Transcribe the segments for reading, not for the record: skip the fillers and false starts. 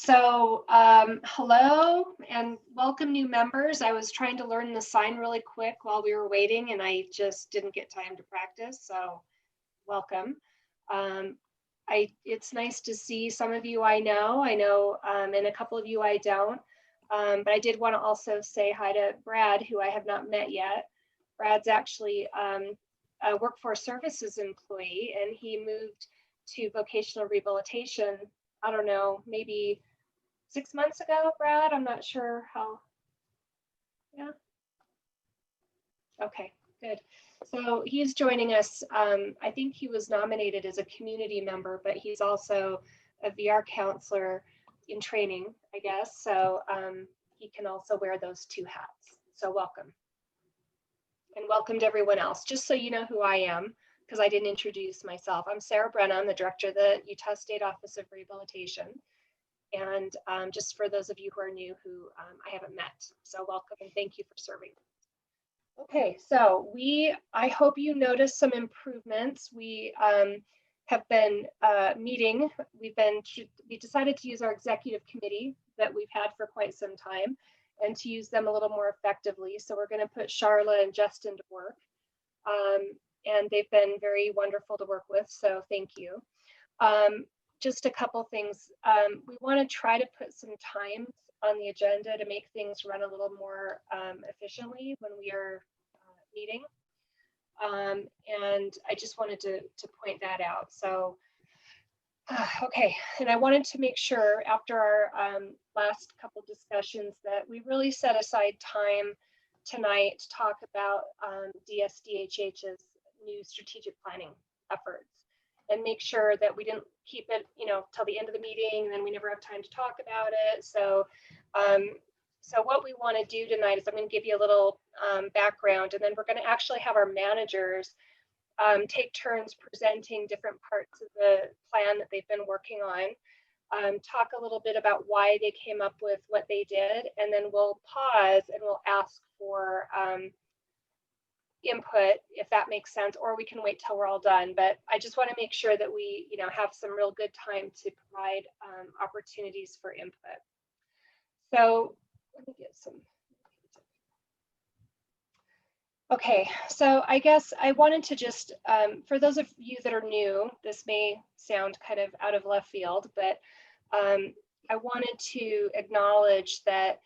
Hello and welcome new members. I was trying to learn the sign really quick while we were waiting and I just didn't get time to practice, so welcome. It's nice to see some of you I know, and a couple of you I don't, but I did want to also say hi to Brad, who I have not met yet. Brad's actually a workforce services employee and he moved to vocational rehabilitation, I don't know, maybe 6 months ago, Brad. I'm not sure how. Yeah. Okay, good. So he's joining us. I think he was nominated as a community member, but he's also a VR counselor in training, I guess. So he can also wear those two hats. So welcome. And welcome to everyone else. Just so you know who I am, because I didn't introduce myself. I'm Sarah Brenna. I'm the director of the Utah State Office of Rehabilitation. And just for those of you who are new, who I haven't met. So welcome and thank you for serving. Okay, so I hope you noticed some improvements. We have been meeting. We decided to use our executive committee that we've had for quite some time and to use them a little more effectively. So we're going to put Charla and Justin to work. And they've been very wonderful to work with, so thank you. Just a couple things. We want to try to put some times on the agenda to make things run a little more efficiently when we are meeting. And I just wanted to point that out. So, okay, and I wanted to make sure after our last couple discussions that we really set aside time tonight to talk about DSDHH's new strategic planning efforts and make sure that we didn't keep it, till the end of the meeting and then we never have time to talk about it. So, so what we want to do tonight is I'm going to give you a little background, and then we're going to actually have our managers take turns presenting different parts of the plan that they've been working on, talk a little bit about why they came up with what they did, and then we'll pause and we'll ask for input, if that makes sense, or we can wait till we're all done. But I just want to make sure that we, have some real good time to provide opportunities for input. So let me get some. Okay, so I guess I wanted to just, for those of you that are new, this may sound kind of out of left field, but I wanted to acknowledge that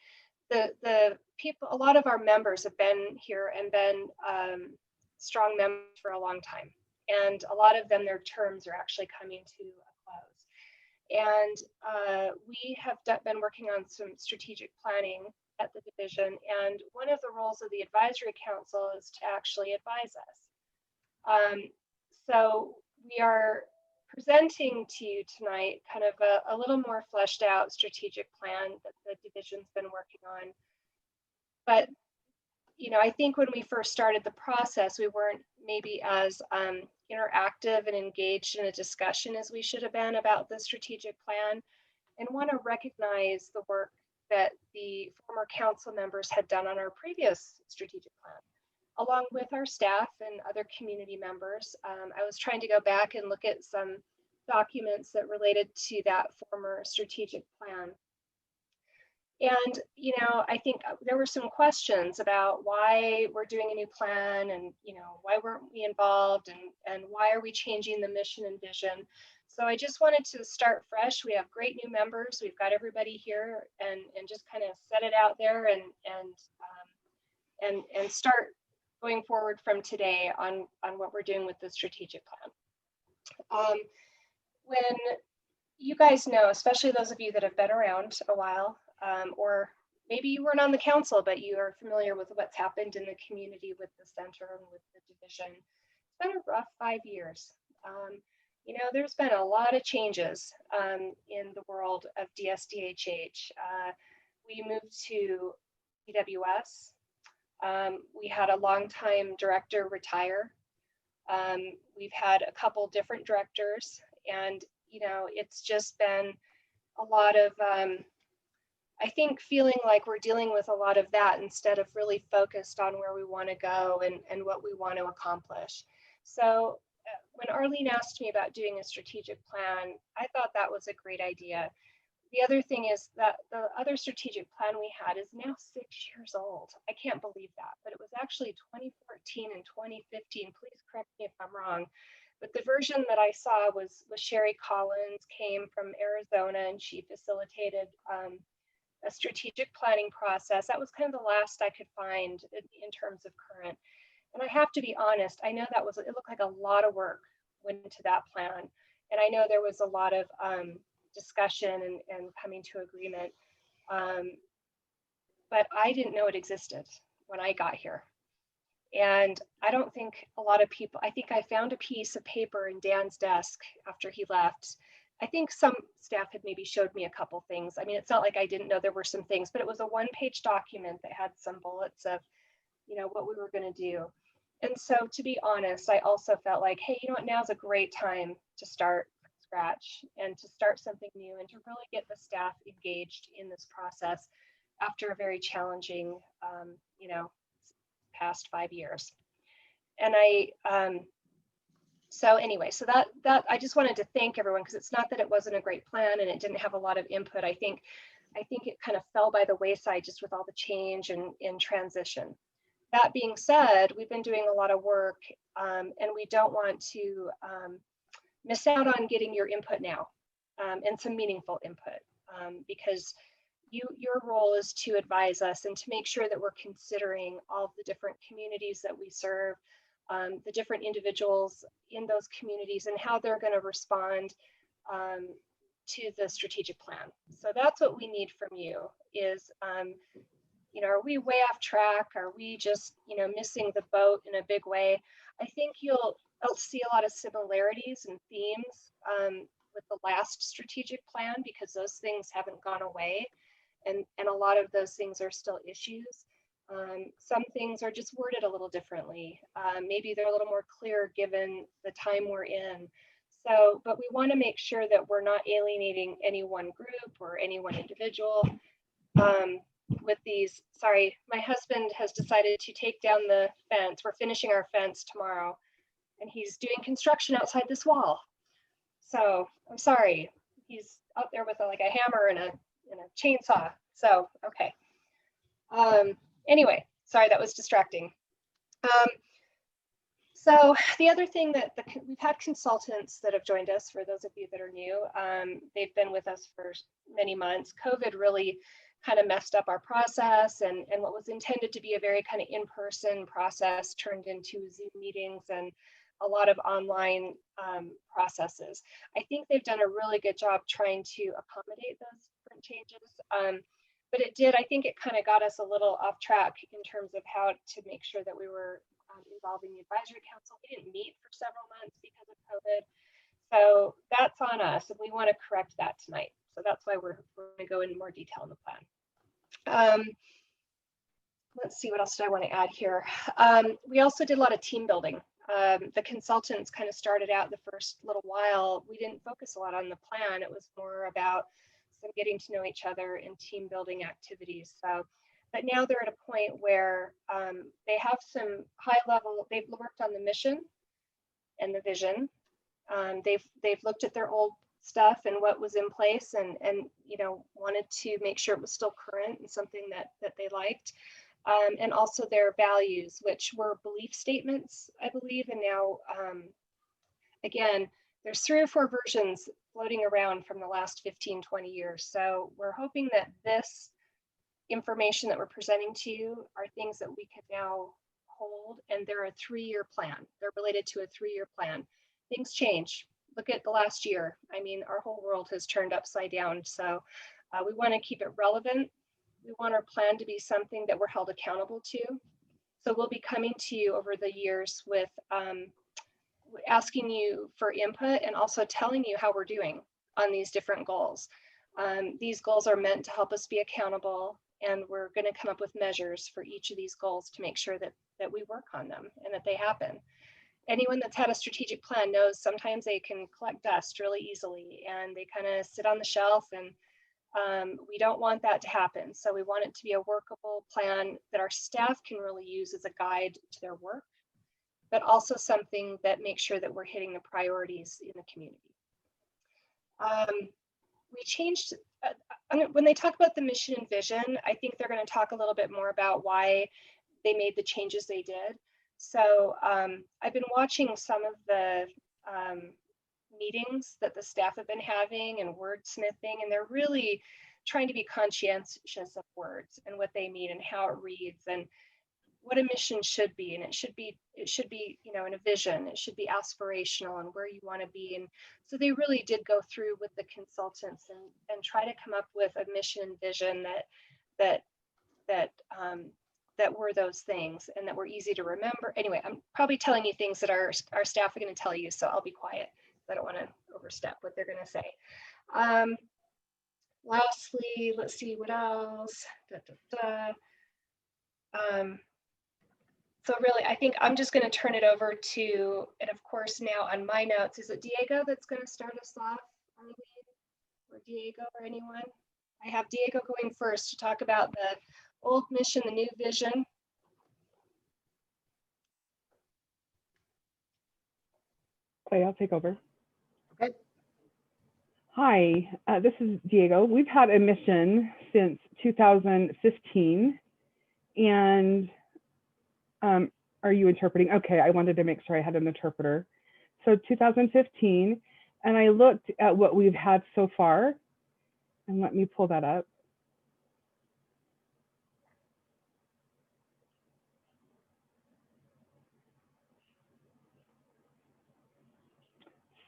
the people, a lot of our members have been here and been strong members for a long time. And a lot of them, their terms are actually coming to a close. And we have been working on some strategic planning at the division. And one of the roles of the advisory council is to actually advise us. So we are presenting to you tonight kind of a little more fleshed out strategic plan that the division's been working on. But, I think when we first started the process, we weren't maybe as interactive and engaged in a discussion as we should have been about the strategic plan, and want to recognize the work that the former council members had done on our previous strategic plan, along with our staff and other community members. I was trying to go back and look at some documents that related to that former strategic plan. And, I think there were some questions about why we're doing a new plan and, why weren't we involved and why are we changing the mission and vision? So I just wanted to start fresh. We have great new members. We've got everybody here and just kind of set it out there and start going forward from today on what we're doing with the strategic plan. When you guys know, especially those of you that have been around a while, or maybe you weren't on the council, but you are familiar with what's happened in the community with the center and with the division. It's been a rough 5 years. There's been a lot of changes in the world of DSDHH. We moved to EWS. We had a longtime director retire. We've had a couple different directors, and it's just been a lot of I think feeling like we're dealing with a lot of that instead of really focused on where we want to go and what we want to accomplish. So when Arlene asked me about doing a strategic plan, I thought that was a great idea. The other thing is that the other strategic plan we had is now 6 years old. I can't believe that, but it was actually 2014 and 2015. Please correct me if I'm wrong. But the version that I saw was Sherry Collins, came from Arizona, and she facilitated a strategic planning process. That was kind of the last I could find in terms of current. And I have to be honest, I know that was, it looked like a lot of work went into that plan. And I know there was a lot of discussion and coming to agreement. But I didn't know it existed when I got here. And I don't think a lot of people, I think I found a piece of paper in Dan's desk after he left. I think some staff had maybe showed me a couple things. I mean, it's not like I didn't know there were some things, but it was a one-page document that had some bullets of, you know, what we were going to do. And so, to be honest, I also felt like, hey, you know what, now's a great time to start from scratch and to start something new and to really get the staff engaged in this process after a very challenging, you know, past 5 years. And so anyway, so that I just wanted to thank everyone, because it's not that it wasn't a great plan and it didn't have a lot of input. I think it kind of fell by the wayside just with all the change and in transition. That being said, we've been doing a lot of work, and we don't want to miss out on getting your input now, and some meaningful input, because your role is to advise us and to make sure that we're considering all of the different communities that we serve, the different individuals in those communities and how they're going to respond to the strategic plan. So that's what we need from you is, you know, are we way off track? Are we just, you know, missing the boat in a big way? I think you'll see a lot of similarities and themes with the last strategic plan, because those things haven't gone away. And a lot of those things are still issues. Some things are just worded a little differently. Maybe they're a little more clear given the time we're in. So, but we want to make sure that we're not alienating any one group or any one individual. With these, sorry, my husband has decided to take down the fence. We're finishing our fence tomorrow, and he's doing construction outside this wall. So I'm sorry, he's out there with like a hammer and a chainsaw. So, okay. Anyway, sorry, that was distracting. So the other thing that we've had consultants that have joined us, for those of you that are new, they've been with us for many months. COVID really kind of messed up our process, and what was intended to be a very kind of in-person process turned into Zoom meetings and a lot of online processes. I think they've done a really good job trying to accommodate those different changes. But I think it kind of got us a little off track in terms of how to make sure that we were involving the advisory council. We didn't meet for several months because of COVID. So that's on us, and we want to correct that tonight. So that's why we're going to go into more detail in the plan. Let's see, what else did I want to add here? We also did a lot of team building. The consultants kind of started out the first little while. We didn't focus a lot on the plan. It was more about some getting to know each other and team building activities. So, but now they're at a point where they have some high level, they've worked on the mission and the vision. They've looked at their old stuff and what was in place, and you know, wanted to make sure it was still current and something that they liked. And also their values, which were belief statements, I believe. And now, again, there's 3 or 4 versions floating around from the last 15, 20 years. So we're hoping that this information that we're presenting to you are things that we can now hold, and they're a 3-year plan. They're related to a 3-year plan. Things change. Look at the last year. I mean, our whole world has turned upside down. So we want to keep it relevant. We want our plan to be something that we're held accountable to. So we'll be coming to you over the years with asking you for input and also telling you how we're doing on these different goals. These goals are meant to help us be accountable, and we're going to come up with measures for each of these goals to make sure that we work on them and that they happen. Anyone that's had a strategic plan knows sometimes they can collect dust really easily, and they kind of sit on the shelf, and we don't want that to happen. So we want it to be a workable plan that our staff can really use as a guide to their work, but also something that makes sure that we're hitting the priorities in the community. we changed, when they talk about the mission and vision, I think they're going to talk a little bit more about why they made the changes they did. So I've been watching some of the meetings that the staff have been having and wordsmithing, and they're really trying to be conscientious of words and what they mean and how it reads and what a mission should be. And it should be, you know, in a vision, it should be aspirational and where you want to be. And so they really did go through with the consultants and try to come up with a mission and vision that were those things and that were easy to remember. Anyway, I'm probably telling you things that our staff are going to tell you, so I'll be quiet. I don't want to overstep what they're going to say. Lastly, let's see what else. So really, I think I'm just going to turn it over to, and of course now on my notes, is it Diego that's going to start us off, or Diego or anyone? I have Diego going first to talk about the old mission, the new vision. Okay, I'll take over. Okay. Hi, this is Diego. We've had a mission since 2015, and are you interpreting? Okay, I wanted to make sure I had an interpreter. So 2015, and I looked at what we've had so far, and let me pull that up.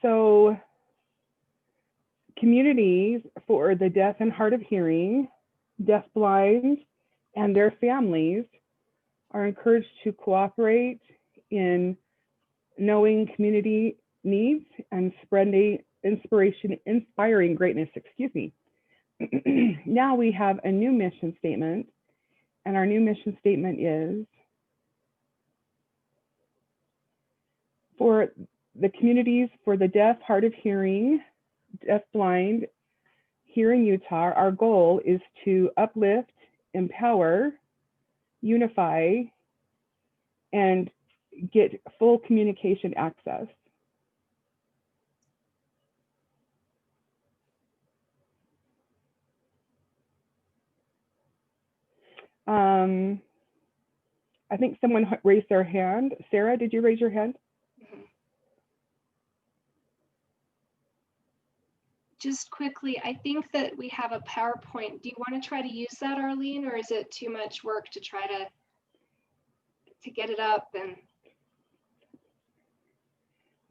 So communities for the deaf and hard of hearing, deafblind, and their families are encouraged to cooperate in knowing community needs and spreading inspiring greatness, excuse me. Now we have a new mission statement, and our new mission statement is for the communities for the deaf, hard of hearing, deafblind here in Utah. Our goal is to uplift, empower, unify, and get full communication access. I think someone raised their hand. Sarah, did you raise your hand? Just quickly, I think that we have a PowerPoint. Do you want to try to use that, Arlene, or is it too much work to try to get it up? And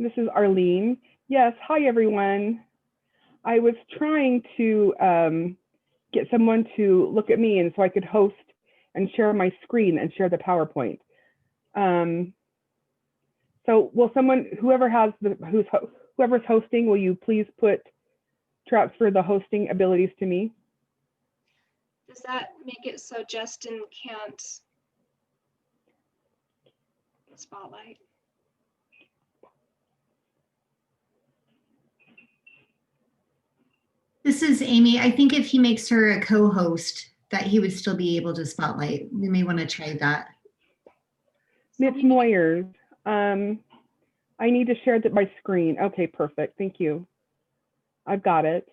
this is Arlene. Yes, hi everyone. I was trying to get someone to look at me and so I could host and share my screen and share the PowerPoint. So will someone, whoever's hosting, will you please transfer the hosting abilities to me? does that make it so Justin can't spotlight? This is Amy. I think if he makes her a co-host, that he would still be able to spotlight. We may want to try that. Ms. Moyers, I need to share my screen. Okay, perfect. Thank you. I've got it.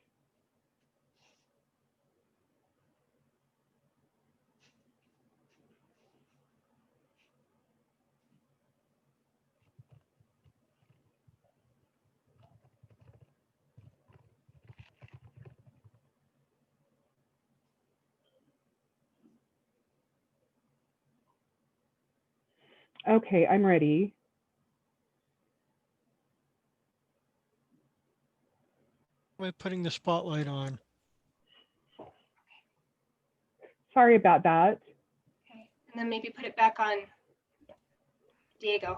Okay, I'm ready. By putting the spotlight on. Sorry about that. Okay, and then maybe put it back on Diego.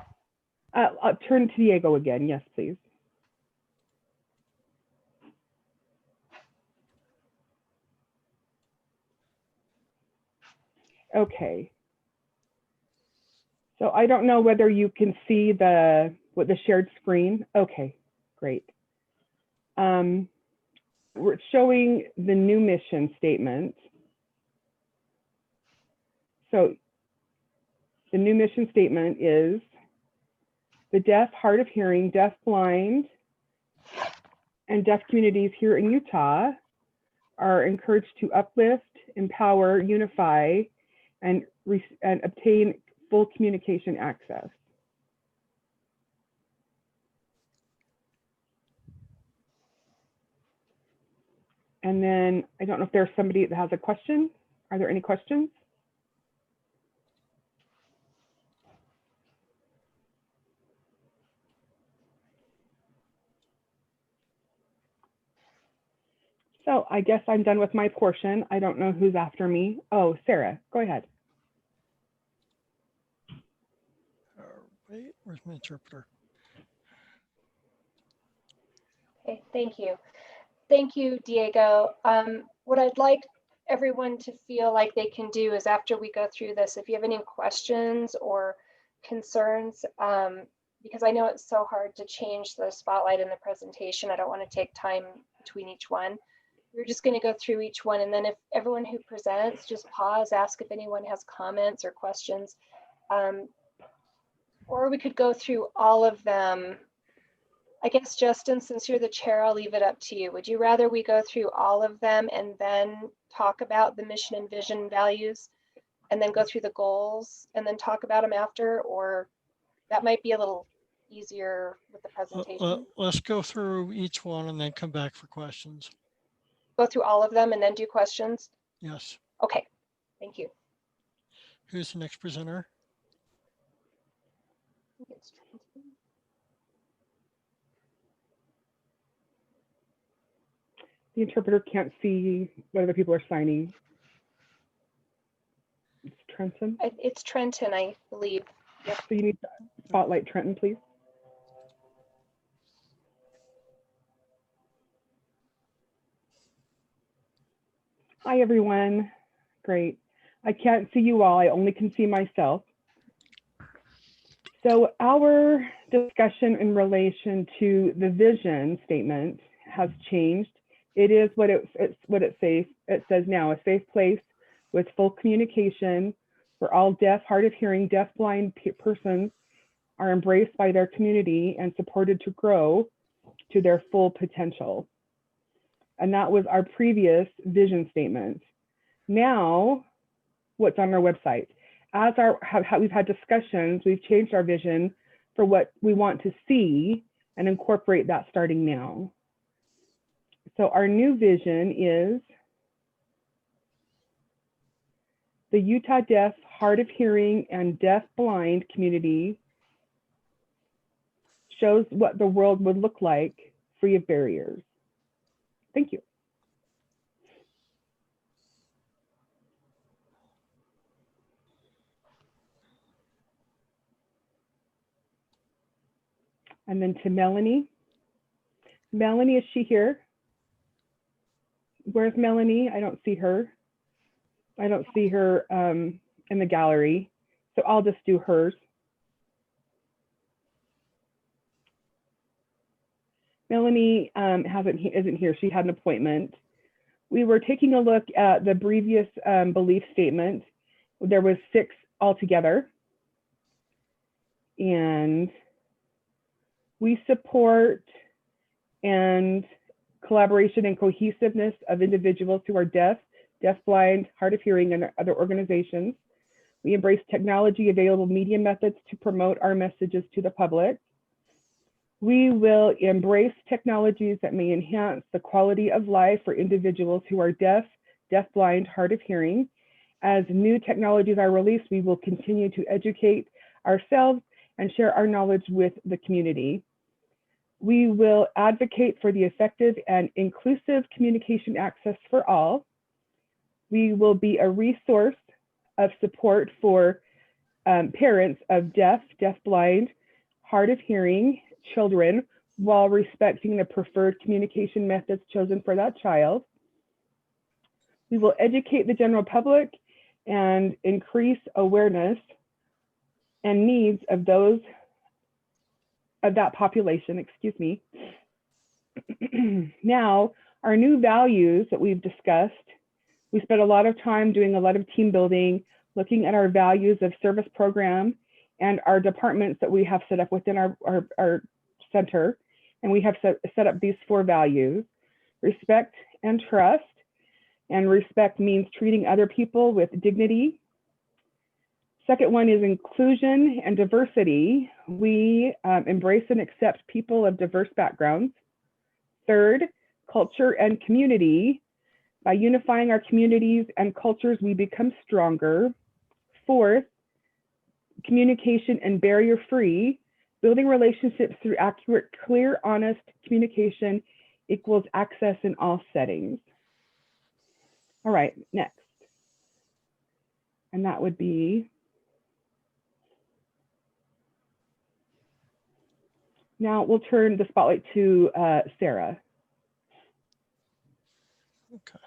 I'll turn to Diego again. Yes, please. Okay. So I don't know whether you can see the shared screen. Okay, great. We're showing the new mission statement. So the new mission statement is the deaf, hard of hearing, deaf, blind, and deaf communities here in Utah are encouraged to uplift, empower, unify, and obtain full communication access. And then I don't know if there's somebody that has a question. Are there any questions? So I guess I'm done with my portion. I don't know who's after me. Oh, Sarah, go ahead. Wait, where's my interpreter? Okay, thank you. Thank you, Diego. What I'd like everyone to feel like they can do is after we go through this, if you have any questions or concerns, because I know it's so hard to change the spotlight in the presentation. I don't want to take time between each one. We're just going to go through each one, and then if everyone who presents, just pause, ask if anyone has comments or questions. Or we could go through all of them. I guess, Justin, since you're the chair, I'll leave it up to you. Would you rather we go through all of them and then talk about the mission and vision values and then go through the goals and then talk about them after? Or that might be a little easier with the presentation. Let's go through each one and then come back for questions. Go through all of them and then do questions? Yes. Okay, thank you. Who's the next presenter? The interpreter can't see what other people are signing. It's Trenton. It's Trenton, I believe. Yep. So you need to spotlight Trenton, please. Hi, everyone. Great. I can't see you all. I only can see myself. So our discussion in relation to the vision statement has changed. It is what it says now, a safe place with full communication where all deaf, hard of hearing, deaf-blind persons are embraced by their community and supported to grow to their full potential. And that was our previous vision statement. Now, what's on our website? As we've had discussions, we've changed our vision for what we want to see and incorporate that starting now. So our new vision is the Utah Deaf, Hard of Hearing, and Deaf-Blind community shows what the world would look like free of barriers. Thank you. And then to Melanie. Melanie, is she here? Where's Melanie? I don't see her. I don't see her in the gallery. So I'll just do hers. Melanie isn't here. She had an appointment. We were taking a look at the previous belief statement. There was 6 altogether. And we support and collaboration and cohesiveness of individuals who are deaf, deaf-blind, hard of hearing, and other organizations. We embrace technology available media methods to promote our messages to the public. We will embrace technologies that may enhance the quality of life for individuals who are deaf, deaf-blind, hard of hearing. As new technologies are released, we will continue to educate ourselves and share our knowledge with the community. We will advocate for the effective and inclusive communication access for all. We will be a resource of support for parents of deaf, deaf-blind, hard of hearing children while respecting the preferred communication methods chosen for that child. We will educate the general public and increase awareness and needs of those of that population, excuse me. Now, our new values that we've discussed, we spent a lot of time doing a lot of team building, looking at our values of service program and our departments that we have set up within our center. And we have set up these 4 values: respect and trust, And respect means treating other people with dignity. Second one is inclusion and diversity. We embrace and accept people of diverse backgrounds. Third, culture and community. By unifying our communities and cultures, we become stronger. Fourth, communication and barrier-free. Building relationships through accurate, clear, honest communication equals access in all settings. All right, next. And that would be, now we'll turn the spotlight to Sarah. Okay.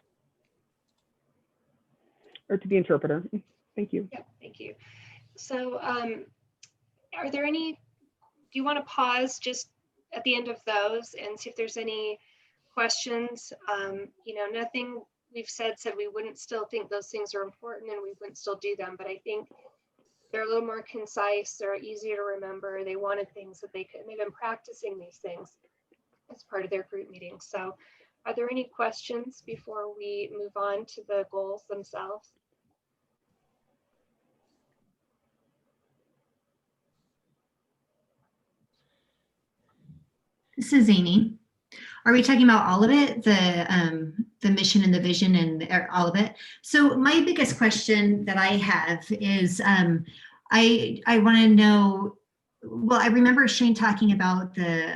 Or to the interpreter. Thank you. Yeah, thank you. So are there any, do you want to pause just at the end of those and see if there's any questions? You know, nothing we've said we wouldn't still think those things are important and we wouldn't still do them, but I think they're a little more concise, they're easier to remember. They wanted things that they could, they've been practicing these things as part of their group meetings. So are there any questions before we move on to the goals themselves? This is Amy. Are we talking about all of it? The mission and the vision and all of it? So my biggest question that I have is, I want to know, well, I remember Shane talking about the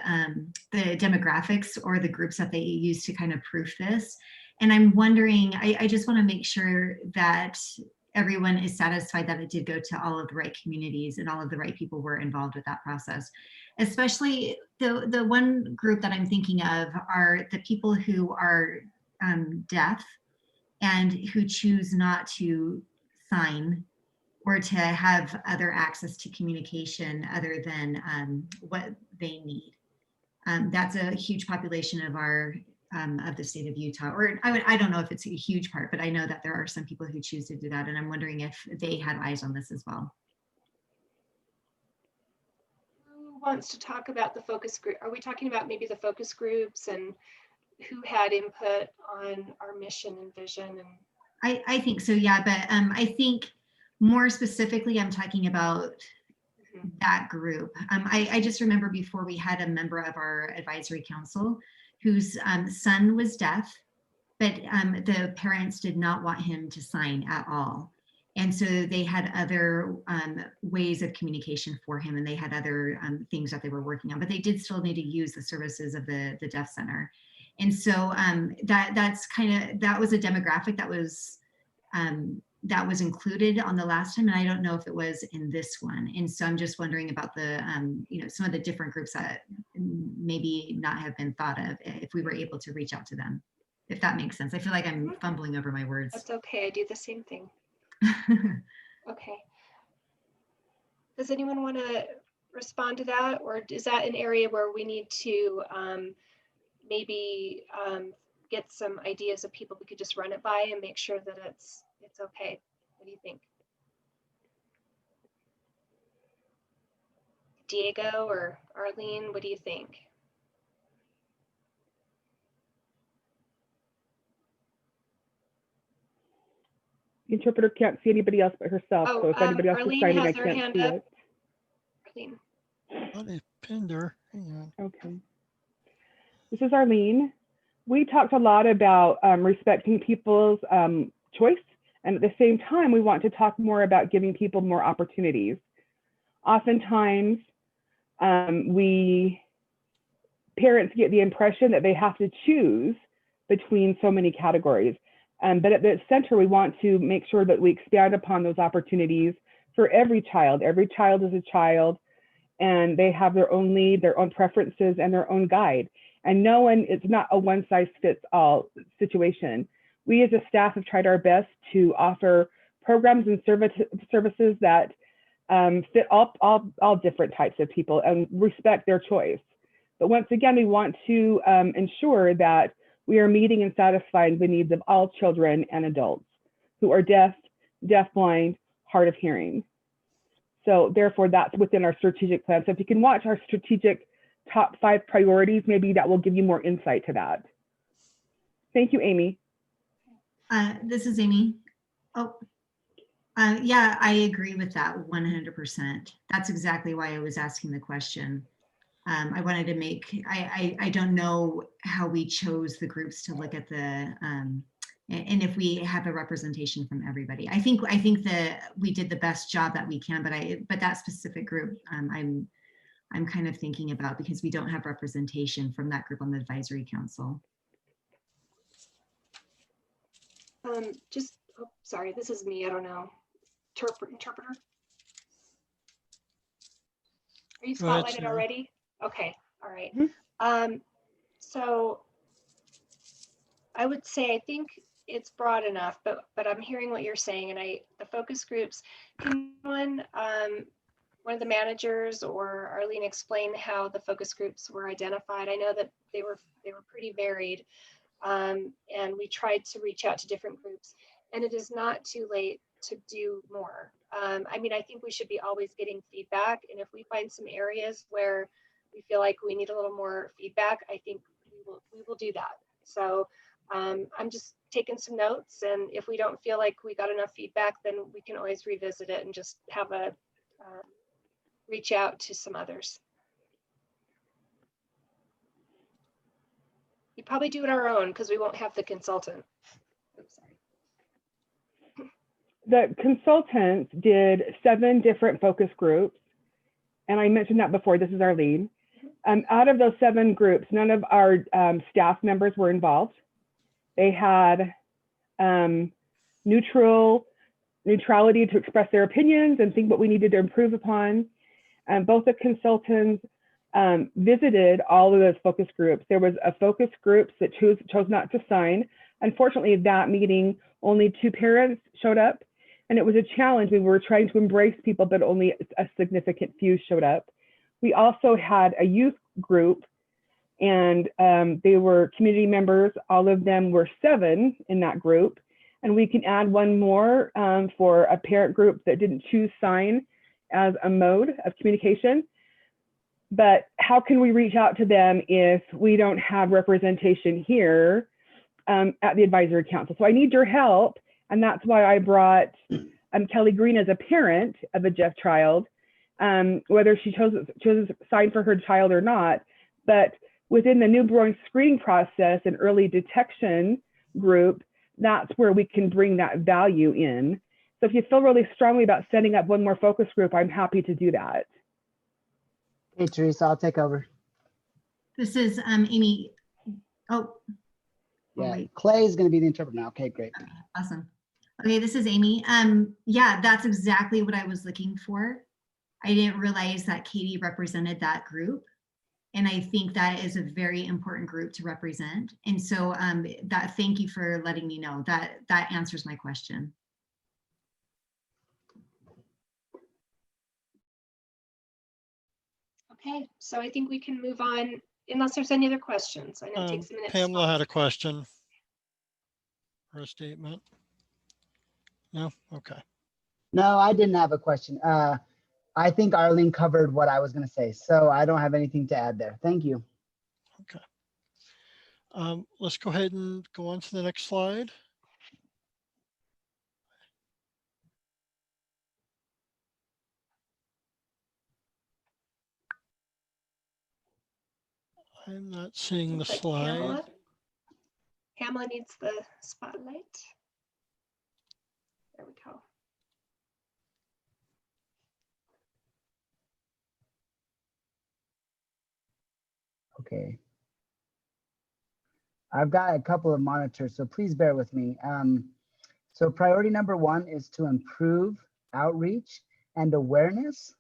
demographics or the groups that they use to kind of proof this. And I'm wondering, I just want to make sure that everyone is satisfied that it did go to all of the right communities and all of the right people were involved with that process. Especially the one group that I'm thinking of are the people who are deaf and who choose not to sign or to have other access to communication other than what they need. That's a huge population of our of the state of Utah, or I don't know if it's a huge part, but I know that there are some people who choose to do that, and I'm wondering if they had eyes on this as well. Who wants to talk about the focus group? Are we talking about maybe the focus groups and who had input on our mission and vision? And I think so, yeah, but I think more specifically, I'm talking about that group. I just remember before we had a member of our advisory council whose son was deaf, but the parents did not want him to sign at all. And so they had other ways of communication for him, and they had other things that they were working on, but they did still need to use the services of the Deaf Center. And so that was a demographic that was included on the last time, and I don't know if it was in this one. And so I'm just wondering about the, some of the different groups that maybe not have been thought of, if we were able to reach out to them, if that makes sense. I feel like I'm fumbling over my words. That's okay, I do the same thing. Okay. Does anyone want to respond to that, or is that an area where we need to maybe get some ideas of people we could just run it by and make sure that it's okay? What do you think? Diego or Arlene, what do you think? The interpreter can't see anybody else but herself. Oh, so if anybody else Arlene is signing, I has her can't hand see up. it. Arlene. Oh, they pinned her. Hang on. Okay. This is Arlene. We talked a lot about respecting people's choice, and at the same time, we want to talk more about giving people more opportunities. Oftentimes, parents get the impression that they have to choose between so many categories. But at the center, we want to make sure that we expand upon those opportunities for every child. Every child is a child, and they have their own lead, their own preferences, and their own guide. And it's not a one-size-fits-all situation. We as a staff have tried our best to offer programs and services that fit all different types of people and respect their choice. But once again, we want to ensure that we are meeting and satisfying the needs of all children and adults who are deaf, deafblind, hard of hearing. So therefore, that's within our strategic plan. So if you can watch our strategic top 5 priorities, maybe that will give you more insight to that. Thank you, Amy. This is Amy. Oh, yeah, I agree with that 100%. That's exactly why I was asking the question. I wanted to make, I don't know how we chose the groups to look at the, and if we have a representation from everybody. I think that we did the best job that we can, but that specific group, I'm kind of thinking about, because we don't have representation from that group on the advisory council. Just, oh, sorry, this is me. I don't know. Interpreter? Are you Go ahead, spotlighted Sarah. already? Okay, all right. Mhm. So I would say I think it's broad enough, but I'm hearing what you're saying, and the focus groups. Can one of the managers or Arlene explain how the focus groups were identified? I know that they were pretty varied. And we tried to reach out to different groups, and it is not too late to do more. I mean, I think we should be always getting feedback, and if we find some areas where we feel like we need a little more feedback, I think we will do that. So I'm just taking some notes, and if we don't feel like we got enough feedback, then we can always revisit it and just have a reach out to some others. You probably do it our own because we won't have the consultant. Oops, sorry. The consultants did 7 different focus groups. And I mentioned that before, this is Arlene. Out of those 7 groups, none of our staff members were involved. They had neutrality to express their opinions and think what we needed to improve upon. Both the consultants visited all of those focus groups. There was a focus group that chose not to sign. Unfortunately, that meeting, only 2 parents showed up, and it was a challenge. We were trying to embrace people, but only a significant few showed up. We also had a youth group, and they were community members. All of them were 7 in that group, and we can add 1 more for a parent group that didn't choose sign as a mode of communication. But how can we reach out to them if we don't have representation here at the advisory council? So I need your help, and that's why I brought Kelly Green as a parent of a deaf child, whether she chose to sign for her child or not. But within the newborn screening process and early detection group, that's where we can bring that value in. So if you feel really strongly about setting up 1 more focus group, I'm happy to do that. Hey, Teresa, I'll take over. This is Amy. Oh, Yeah, wait. Clay is going to be the interpreter now. Okay, great. Awesome. Okay, this is Amy. Yeah, that's exactly what I was looking for. I didn't realize that Katie represented that group. And I think that is a very important group to represent. And so thank you for letting me know. That answers my question. Okay, so I think we can move on unless there's any other questions. I know it takes a minute. Pamela had a question or a statement. No? Okay. No, I didn't have a question. I think Arlene covered what I was going to say, so I don't have anything to add there. Thank you. Okay. Let's go ahead and go on to the next slide. I'm not seeing the Looks like slide. Pamela needs the spotlight. There we go. Okay. I've got a couple of monitors, so please bear with me. So priority number 1 is to improve outreach and awareness.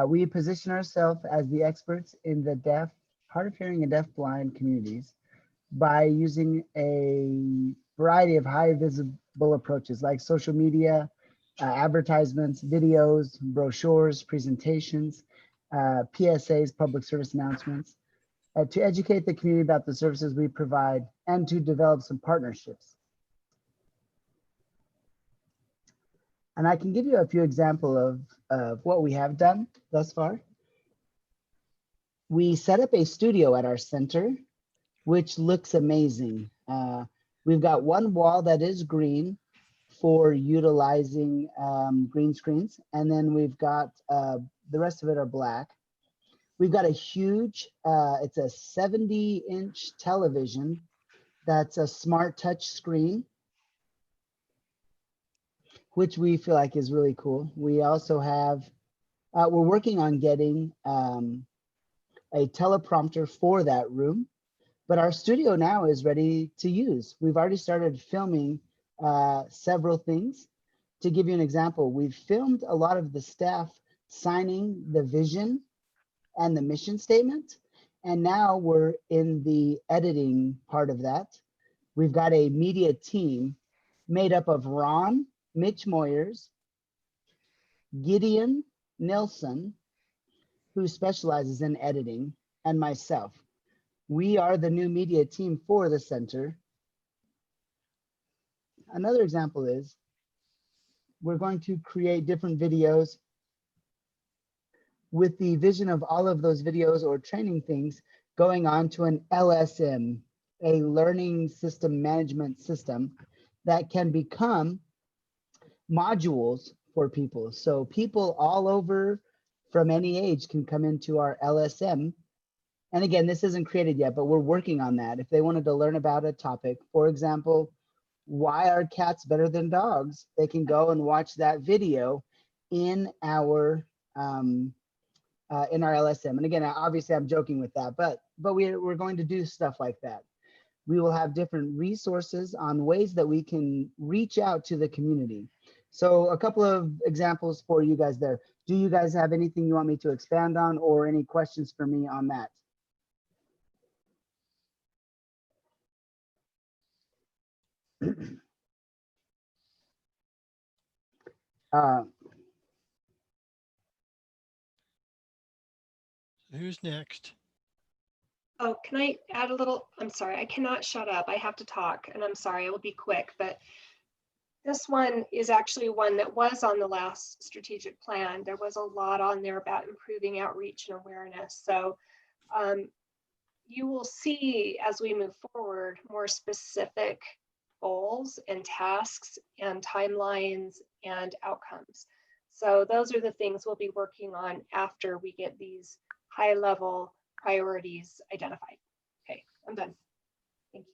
We position ourselves as the experts in the deaf, hard of hearing and deaf-blind communities by using a variety of high visible approaches like social media, advertisements, videos, brochures, presentations, PSAs, public service announcements, to educate the community about the services we provide and to develop some partnerships. And I can give you a few examples of what we have done thus far. We set up a studio at our center, which looks amazing. We've got one wall that is green for utilizing green screens. And then we've got the rest of it are black. We've got a huge, it's a 70-inch television that's a smart touch screen, which we feel like is really cool. We also have, we're working on getting a teleprompter for that room, but our studio now is ready to use. We've already started filming several things. To give you an example, we've filmed a lot of the staff signing the vision and the mission statement. And now we're in the editing part of that. We've got a media team made up of Ron, Mitch Moyers, Gideon Nilsson, who specializes in editing, and myself. We are the new media team for the center. Another example is we're going to create different videos with the vision of all of those videos or training things going on to an LSM, a learning system management system that can become modules for people. So people all over from any age can come into our LSM. And again, this isn't created yet, but we're working on that. If they wanted to learn about a topic, for example, why are cats better than dogs? They can go and watch that video in our LSM. And again, obviously I'm joking with that, but we're going to do stuff like that. We will have different resources on ways that we can reach out to the community. So a couple of examples for you guys there. Do you guys have anything you want me to expand on or any questions for me on that? Who's next? Oh, can I add a little? I'm sorry, I cannot shut up. I have to talk, and I'm sorry, I will be quick, but this one is actually one that was on the last strategic plan. There was a lot on there about improving outreach and awareness. So you will see as we move forward more specific goals and tasks and timelines and outcomes. So those are the things we'll be working on after we get these high level priorities identified. Okay, I'm done. Thank you.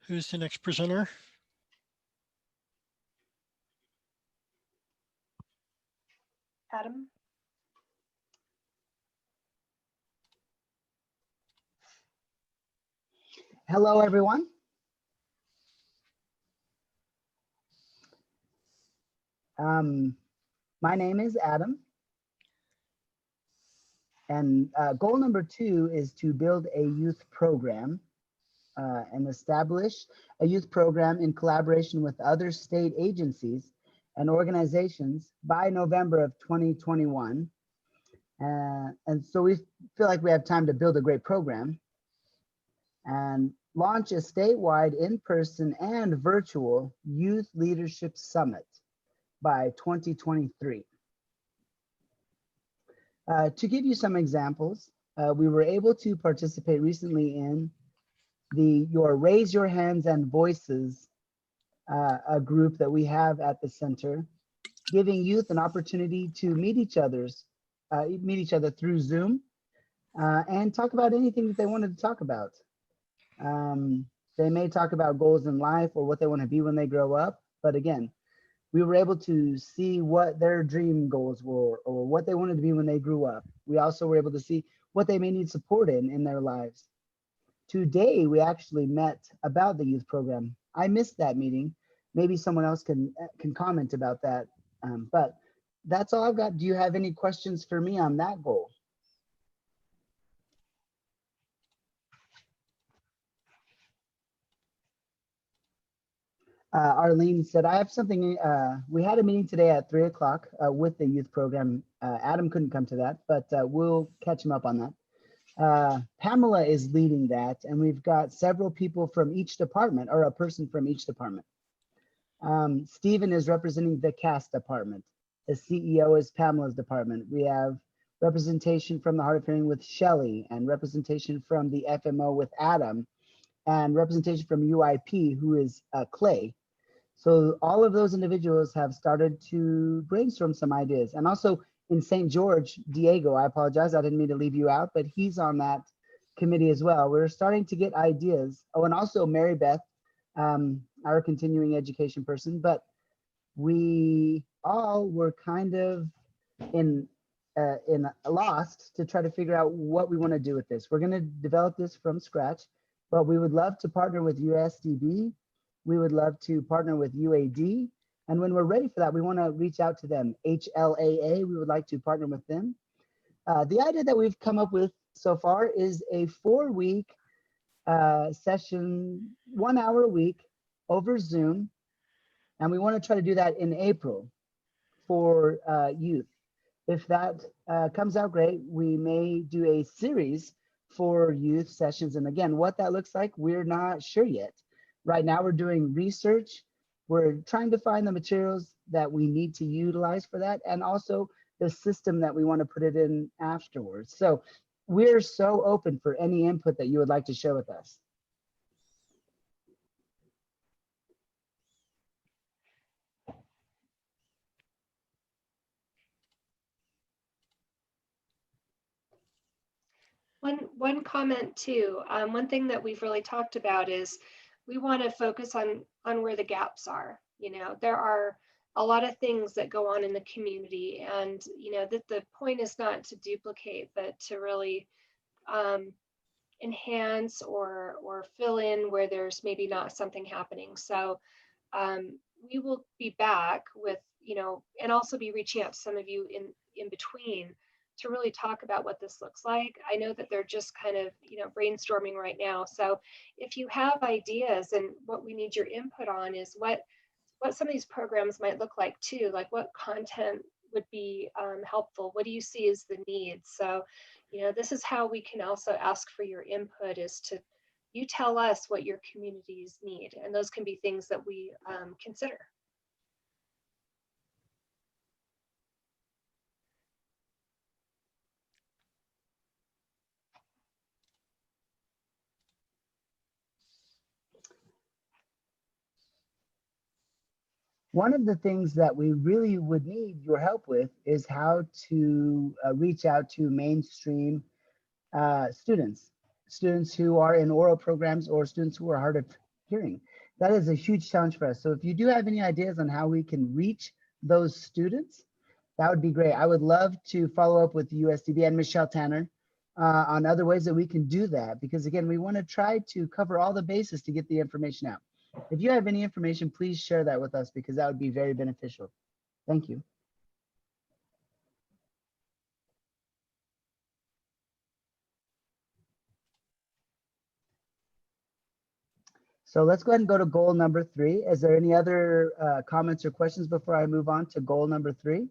Who's the next presenter? Adam? Hello, everyone. My name is Adam. And goal number 2 is to build a youth program and establish a youth program in collaboration with other state agencies and organizations by November of 2021. And so we feel like we have time to build a great program and launch a statewide in-person and virtual youth leadership summit by 2023. To give you some examples, we were able to participate recently in your Raise Your Hands and Voices, a group that we have at the center, giving youth an opportunity to meet each other through Zoom and talk about anything that they wanted to talk about. They may talk about goals in life or what they want to be when they grow up, but again, we were able to see what their dream goals were or what they wanted to be when they grew up. We also were able to see what they may need support in their lives. Today, we actually met about the youth program. I missed that meeting. Maybe someone else can comment about that. But that's all I've got. Do you have any questions for me on that goal? Arlene said, I have something, we had a meeting today at 3 o'clock with the youth program. Adam couldn't come to that, but we'll catch him up on that. Pamela is leading that, and we've got several people from each department, or a person from each department. Stephen is representing the CAST department. The CEO is Pamela's department. We have representation from the Hard of Hearing with Shelley and representation from the FMO with Adam. and representation from UIP, who is Clay. So all of those individuals have started to brainstorm some ideas. And also in St. George, Diego, I apologize, I didn't mean to leave you out, but he's on that committee as well. We're starting to get ideas. Oh, and also Mary Beth, our continuing education person, but we all were kind of in lost to try to figure out what we want to do with this. We're going to develop this from scratch, but we would love to partner with USDB. We would love to partner with UAD. And when we're ready for that, we want to reach out to them. HLAA, we would like to partner with them. The idea that we've come up with so far is a 4-week session, 1 hour a week over Zoom. And we want to try to do that in April for youth. If that comes out great, we may do a series for youth sessions. And again, what that looks like, we're not sure yet. Right now, we're doing research. We're trying to find the materials that we need to utilize for that, and also the system that we want to put it in afterwards. So we're so open for any input that you would like to share with us. One comment too. One thing that we've really talked about is we want to focus on where the gaps are. You know, there are a lot of things that go on in the community, and you know that the point is not to duplicate, but to really enhance or fill in where there's maybe not something happening. So we will be back with, you know, and also be reaching out to some of you in between to really talk about what this looks like. I know that they're just kind of, you know, brainstorming right now. So if you have ideas, and what we need your input on is what some of these programs might look like too, like what content would be helpful. What do you see as the needs? So, you know, this is how we can also ask for your input, is to, you tell us what your communities need, and those can be things that we consider. One of the things that we really would need your help with is how to reach out to mainstream students who are in oral programs, or students who are hard of hearing. That is a huge challenge for us. So if you do have any ideas on how we can reach those students, that would be great. I would love to follow up with USDB and Michelle Tanner on other ways that we can do that, because again, we want to try to cover all the bases to get the information out. If you have any information, please share that with us, because that would be very beneficial. Thank you. So let's go ahead and go to goal number 3. Is there any other comments or questions before I move on to goal number 3?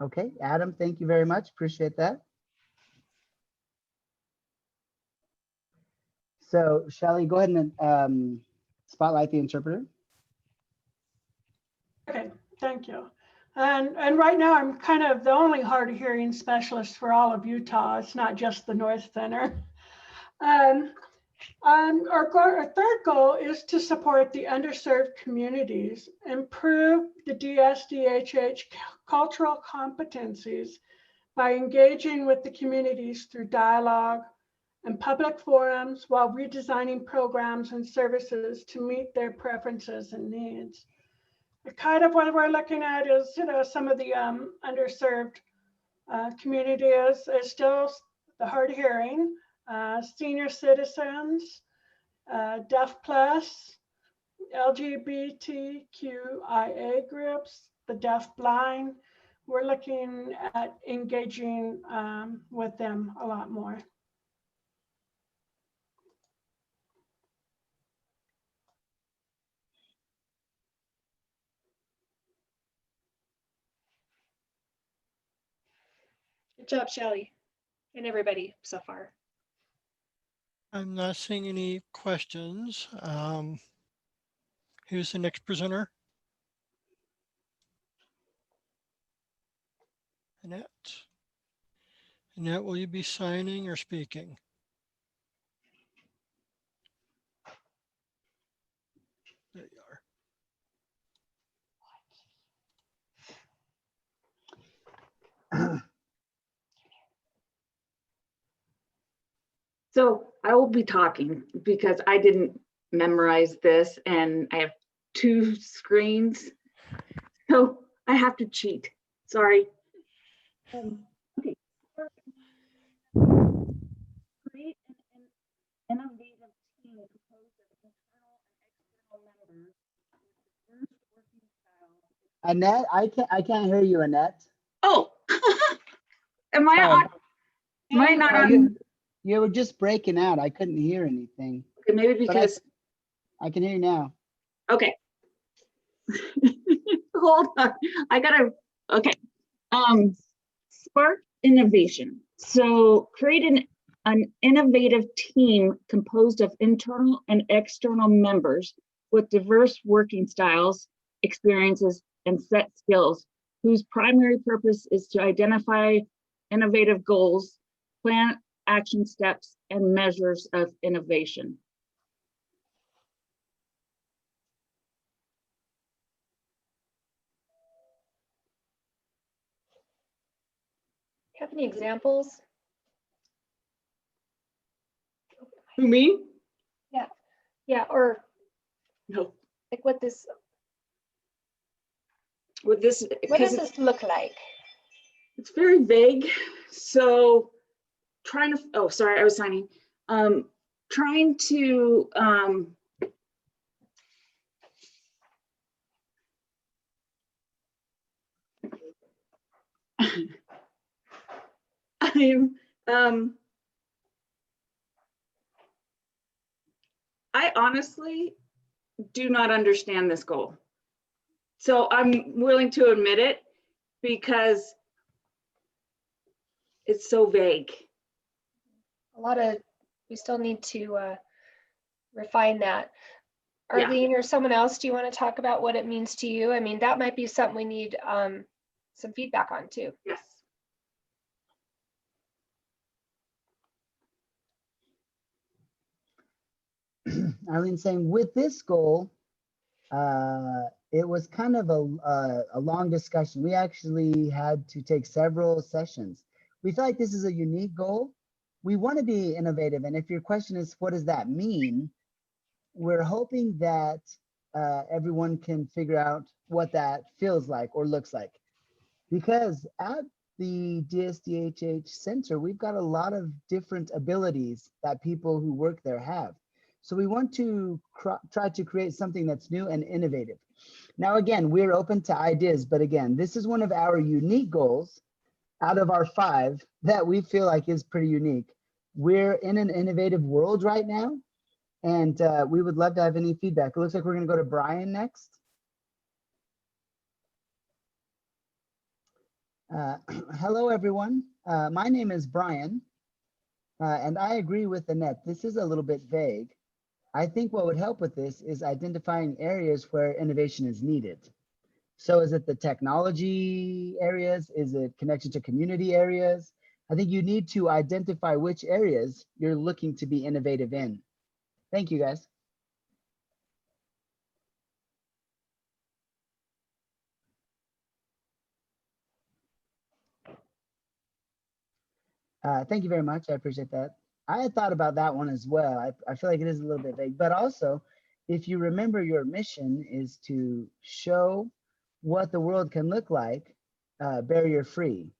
Okay, Adam, thank you very much. Appreciate that. So Shelly, go ahead and spotlight the interpreter. Okay, thank you. And right now I'm kind of the only hard of hearing specialist for all of Utah. It's not just the North Center. Our third goal is to support the underserved communities, improve the DSDHH cultural competencies by engaging with the communities through dialogue and public forums, while redesigning programs and services to meet their preferences and needs. Kind of what we're looking at is, you know, some of the underserved communities is still the hard of hearing, senior citizens, deaf plus, LGBTQIA groups, the deaf blind. We're looking at engaging with them a lot more. Good job, Shelly, and everybody so far. I'm not seeing any questions. Who's the next presenter? Annette. Annette, will you be signing or speaking? So I will be talking because I didn't memorize this and I have 2 screens. So I have to cheat. Sorry. Okay. Create an innovative team composed of internal and external members with diverse working styles. Annette, I can't hear you, Annette. Oh, am I Sorry. on? Am I not No, on? you were just breaking out. I couldn't hear anything. Okay, maybe But because, I can hear you now. okay. Hold on, I gotta, okay. Spark innovation. So create an innovative team composed of internal and external members with diverse working styles, experiences, and set skills, whose primary purpose is to identify innovative goals, plan action steps, and measures of innovation. Have any examples? Who, me? Yeah, or No. like what this, With this, what because does this look like? it's very vague. So trying to, oh, sorry, I was signing. Trying to, I honestly do not understand this goal. So I'm willing to admit it because it's so vague. We still need to refine that. Yeah. Arlene or someone else, do you want to talk about what it means to you? I mean, that might be something we need some feedback on too. Yes. Arlene's saying with this goal, it was kind of a long discussion. We actually had to take several sessions. We feel like this is a unique goal. We want to be innovative. And if your question is, what does that mean? We're hoping that everyone can figure out what that feels like or looks like. Because at the DSDHH Center, we've got a lot of different abilities that people who work there have. So we want to try to create something that's new and innovative. Now, again, we're open to ideas, but again, this is one of our unique goals out of our 5 that we feel like is pretty unique. We're in an innovative world right now, and we would love to have any feedback. It looks like we're going to go to Brian next. Hello, everyone. My name is Brian, and I agree with Annette. This is a little bit vague. I think what would help with this is identifying areas where innovation is needed. So is it the technology areas? Is it connection to community areas? I think you need to identify which areas you're looking to be innovative in. Thank you, guys. Thank you very much. I appreciate that. I had thought about that one as well. I feel like it is a little bit vague, but also if you remember your mission is to show what the world can look like barrier free.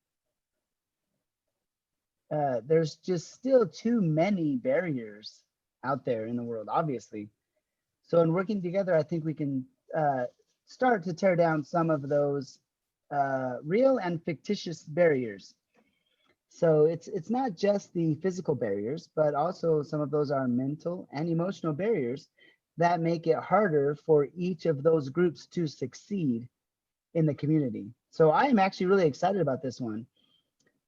There's just still too many barriers out there in the world, obviously. So in working together, I think we can start to tear down some of those real and fictitious barriers. So it's not just the physical barriers, but also some of those are mental and emotional barriers that make it harder for each of those groups to succeed in the community. So I am actually really excited about this one.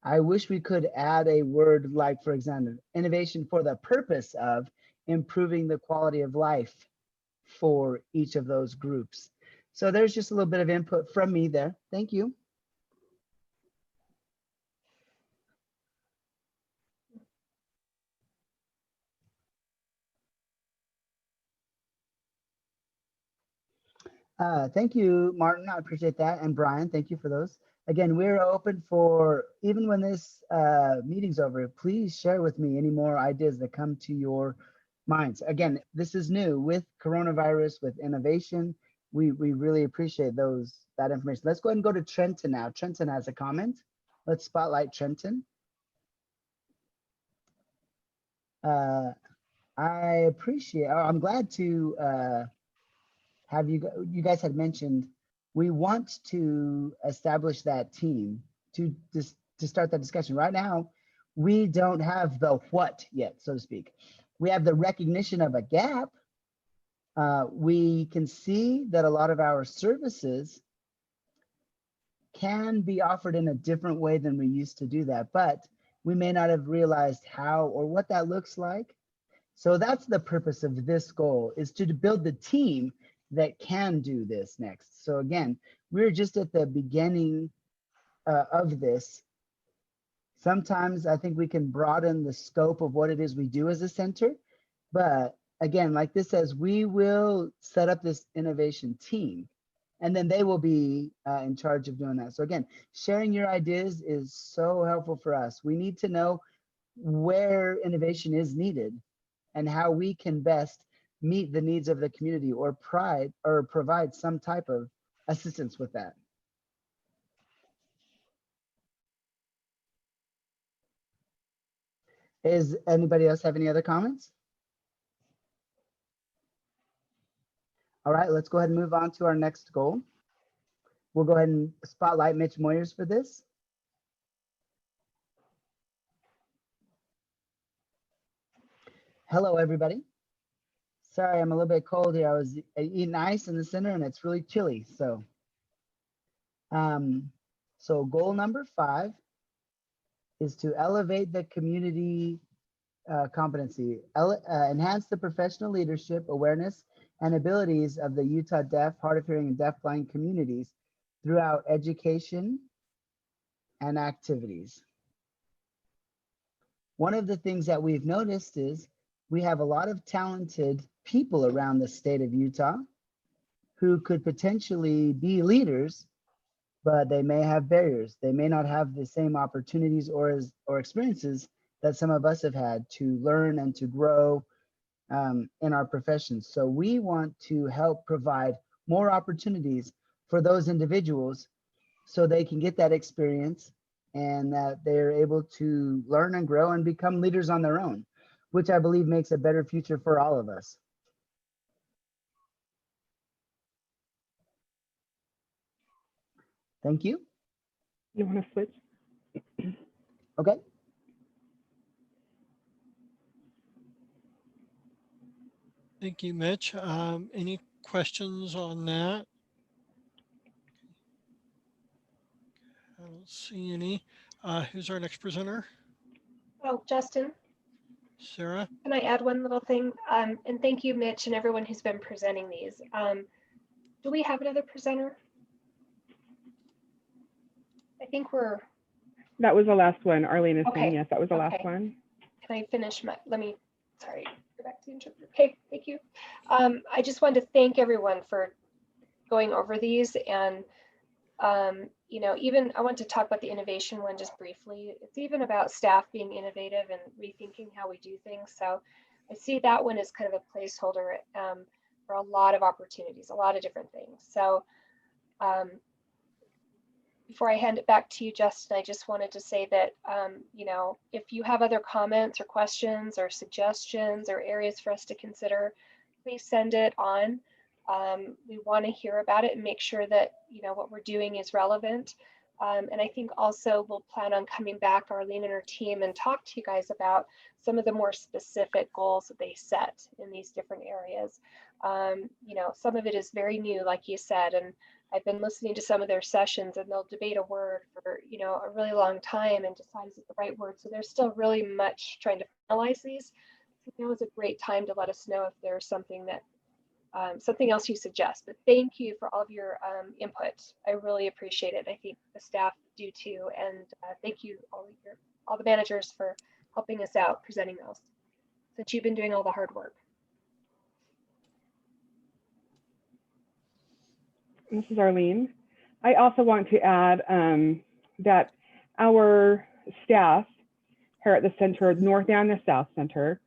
I wish we could add a word like, for example, innovation for the purpose of improving the quality of life for each of those groups. So there's just a little bit of input from me there. Thank you. Thank you, Martin. I appreciate that. And Brian, thank you for those. again, we're open for, even when this meeting's over, please share with me any more ideas that come to your minds. Again, this is new with coronavirus, with innovation. We really appreciate that information. Let's go ahead and go to Trenton now. Trenton has a comment. Let's spotlight Trenton. I appreciate, I'm glad to have you guys had mentioned, we want to establish that team to start that discussion. Right now, we don't have the what yet, so to speak. We have the recognition of a gap. We can see that a lot of our services can be offered in a different way than we used to do that, but we may not have realized how or what that looks like. So that's the purpose of this goal, is to build the team that can do this next. So again, we're just at the beginning of this. Sometimes I think we can broaden the scope of what it is we do as a center. But again, like this says, we will set up this innovation team, and then they will be in charge of doing that. So again, sharing your ideas is so helpful for us. We need to know where innovation is needed and how we can best meet the needs of the community or provide some type of assistance with that. Is anybody else have any other comments? All right, let's go ahead and move on to our next goal. We'll go ahead and spotlight Mitch Moyers for this. Hello, everybody. Sorry, I'm a little bit cold here. I was eating ice in the center and it's really chilly. So goal number 5 is to elevate the community competency, enhance the professional leadership, awareness, and abilities of the Utah deaf, hard of hearing, and deafblind communities throughout education and activities. One of the things that we've noticed is we have a lot of talented people around the state of Utah who could potentially be leaders, but they may have barriers. They may not have the same opportunities or experiences that some of us have had to learn and to grow in our professions. So we want to help provide more opportunities for those individuals so they can get that experience and that they're able to learn and grow and become leaders on their own, which I believe makes a better future for all of us. Thank you. You want to switch? Okay. Thank you, Mitch. Any questions on that? I don't see any. Who's our next presenter? Oh, Justin, Sarah? can I add one little thing? And thank you, Mitch, and everyone who's been presenting these. Do we have another presenter? I think That was the last one. Arlene is Okay, saying yes, that was the okay. last one. Can I finish sorry, go back to the interpreter. Okay, thank you. I just wanted to thank everyone for going over these, and even I want to talk about the innovation one just briefly. It's even about staff being innovative and rethinking how we do things. So I see that one as kind of a placeholder for a lot of opportunities, a lot of different things. So before I hand it back to you, Justin, I just wanted to say that, if you have other comments or questions or suggestions or areas for us to consider, please send it on. We want to hear about it and make sure that, what we're doing is relevant. And I think also we'll plan on coming back, Arlene and her team, and talk to you guys about some of the more specific goals that they set in these different areas. Some of it is very new, like you said, and I've been listening to some of their sessions, and they'll debate a word for, a really long time and decide is it the right word. So they're still really much trying to finalize these. So now is a great time to let us know if there's something that something else you suggest. But thank you for all of your input. I really appreciate it. I think the staff do too. And thank you all the managers for helping us out presenting those, since you've been doing all the hard work. This is Arlene. I also want to add that our staff here at the center, North and the South Center,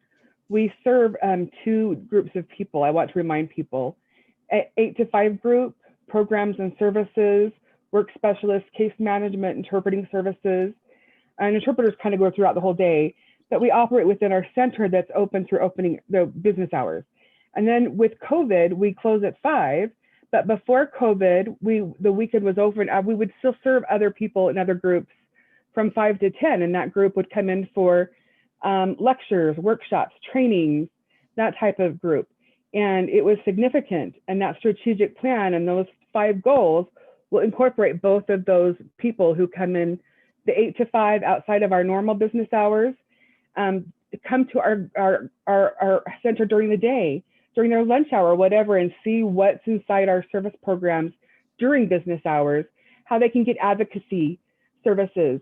we serve two groups of people. I want to remind people, 8 to 5 group, programs and services, work specialists, case management, interpreting services, and interpreters kind of go throughout the whole day, but we operate within our center that's open through opening the business hours. And then with COVID, we close at 5, but before COVID, the weekend was open, we would still serve other people in other groups from 5 to 10, and that group would come in for lectures, workshops, trainings, that type of group. And it was significant, and that strategic plan and those 5 goals will incorporate both of those people who come in the 8 to 5 outside of our normal business hours, come to our center during the day, during their lunch hour, whatever, and see what's inside our service programs during business hours, how they can get advocacy services,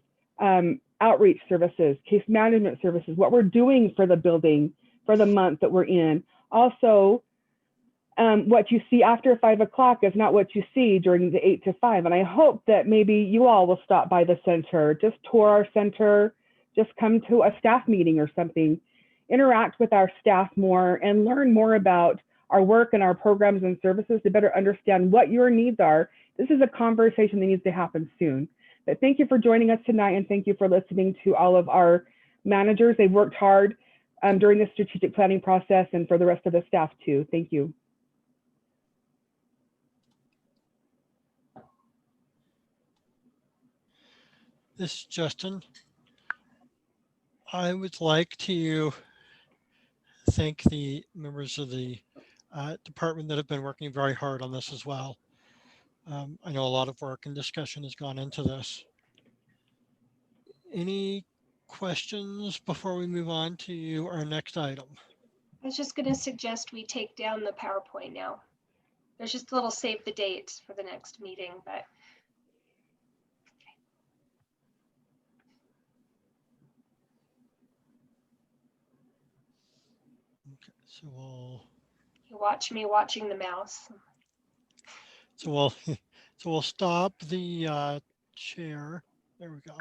outreach services, case management services, what we're doing for the building for the month that we're in. Also, what you see after 5 o'clock is not what you see during the 8 to 5. And I hope that maybe you all will stop by the center, just tour our center, just come to a staff meeting or something, interact with our staff more and learn more about our work and our programs and services to better understand what your needs are. This is a conversation that needs to happen soon. But thank you for joining us tonight, and thank you for listening to all of our managers. They've worked hard during the strategic planning process, and for the rest of the staff too. Thank you. This is Justin. I would like to thank the members of the department that have been working very hard on this as well. I know a lot of work and discussion has gone into this. Any questions before we move on to our next item? I was just going to suggest we take down the PowerPoint now. There's just a little save the date for the next meeting, but. Okay, so we'll. You watch me watching the mouse. So we'll stop the share. There we go.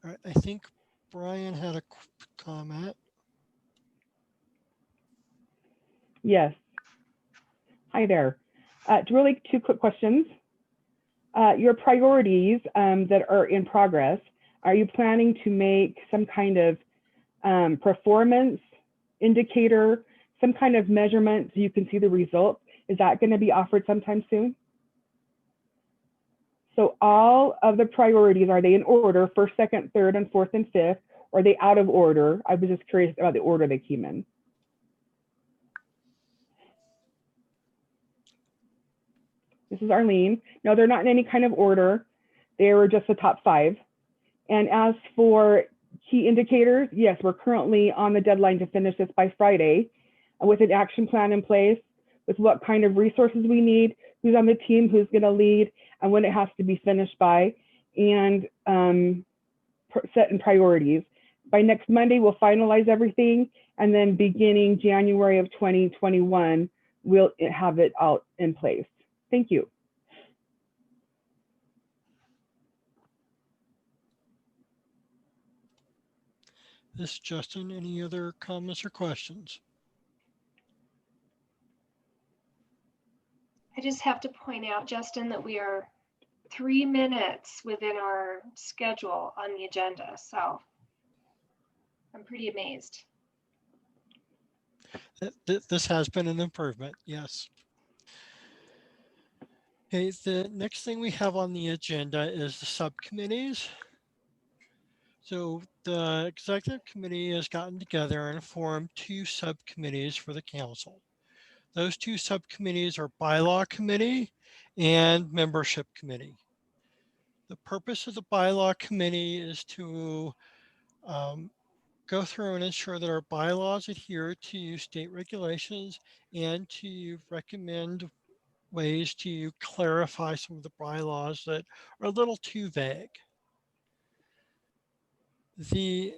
All right, I think Brian had a comment. Yes. Hi there. Really 2 quick questions. Your priorities that are in progress, are you planning to make some kind of performance indicator, some kind of measurement so you can see the results? Is that going to be offered sometime soon? So all of the priorities, are they in order, 1st, 2nd, 3rd, and 4th, and 5th? Or are they out of order? I was just curious about the order they came in. This is Arlene. No, they're not in any kind of order. They were just the top 5. And as for key indicators, yes, we're currently on the deadline to finish this by Friday with an action plan in place, with what kind of resources we need, who's on the team, who's going to lead, and when it has to be finished by, and set in priorities. By next Monday, we'll finalize everything, and then beginning January of 2021, we'll have it all in place. Thank you. This is Justin. Any other comments or questions? I just have to point out, Justin, that we are 3 minutes within our schedule on the agenda. So I'm pretty amazed. This has been an improvement, yes. Okay, the next thing we have on the agenda is the subcommittees. So the executive committee has gotten together and formed 2 subcommittees for the council. Those 2 subcommittees are bylaw committee and membership committee. The purpose of the bylaw committee is to go through and ensure that our bylaws adhere to state regulations and to recommend ways to clarify some of the bylaws that are a little too vague. The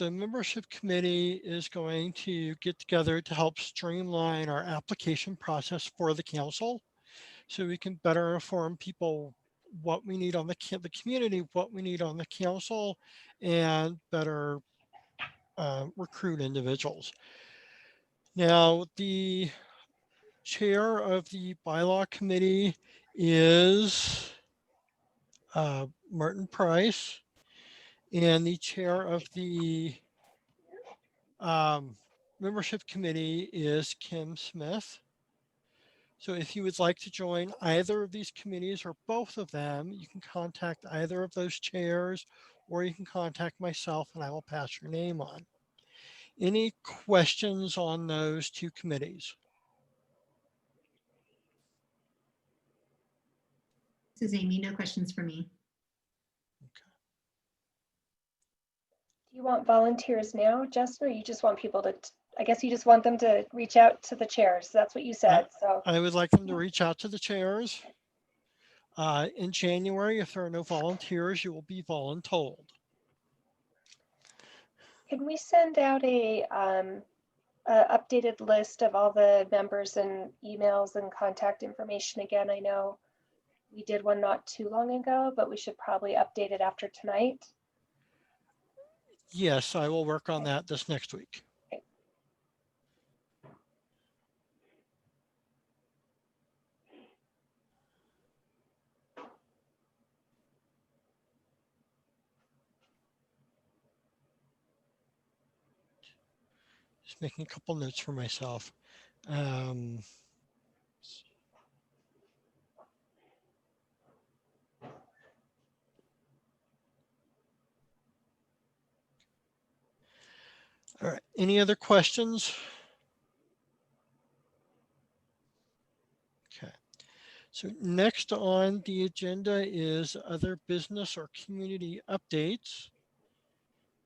membership committee is going to get together to help streamline our application process for the council. so we can better inform people what we need on the community, what we need on the council, and better recruit individuals. Now, the chair of the bylaw committee is Martin Price, and the chair of the membership committee is Kim Smith. So if you would like to join either of these committees or both of them, you can contact either of those chairs, or you can contact myself and I will pass your name on. Any questions on those two committees? This is Amy. No questions for me. Do you want volunteers now, Justin, or you just want people to, I guess you just want them to reach out to the chairs. That's what you said, so. I would like them to reach out to the chairs. In January, if there are no volunteers, you will be voluntold. Can we send out a updated list of all the members and emails and contact information again? I know we did one not too long ago, but we should probably update it after tonight. Yes, I will work on that this next week. Just making a couple notes for myself. All right, any other questions? Okay, so next on the agenda is other business or community updates.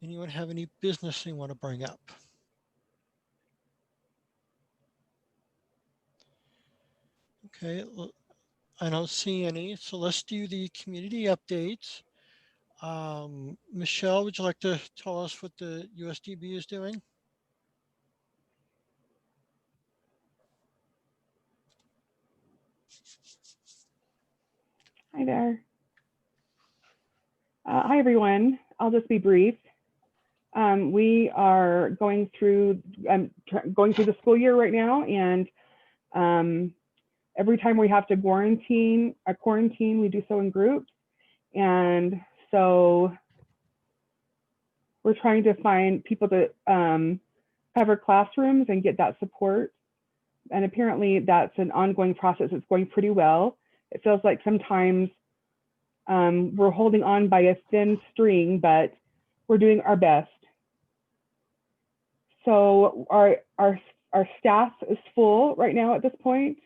Anyone have any business they want to bring up? Okay, I don't see any, so let's do the community updates. Michelle, would you like to tell us what the USDB is doing? Hi there. Hi, everyone. I'll just be brief. We are going through the school year right now, and every time we have to quarantine, we do so in groups. And so we're trying to find people to cover classrooms and get that support. And apparently that's an ongoing process. It's going pretty well. It feels like sometimes we're holding on by a thin string, but we're doing our best. So our staff is full right now at this point.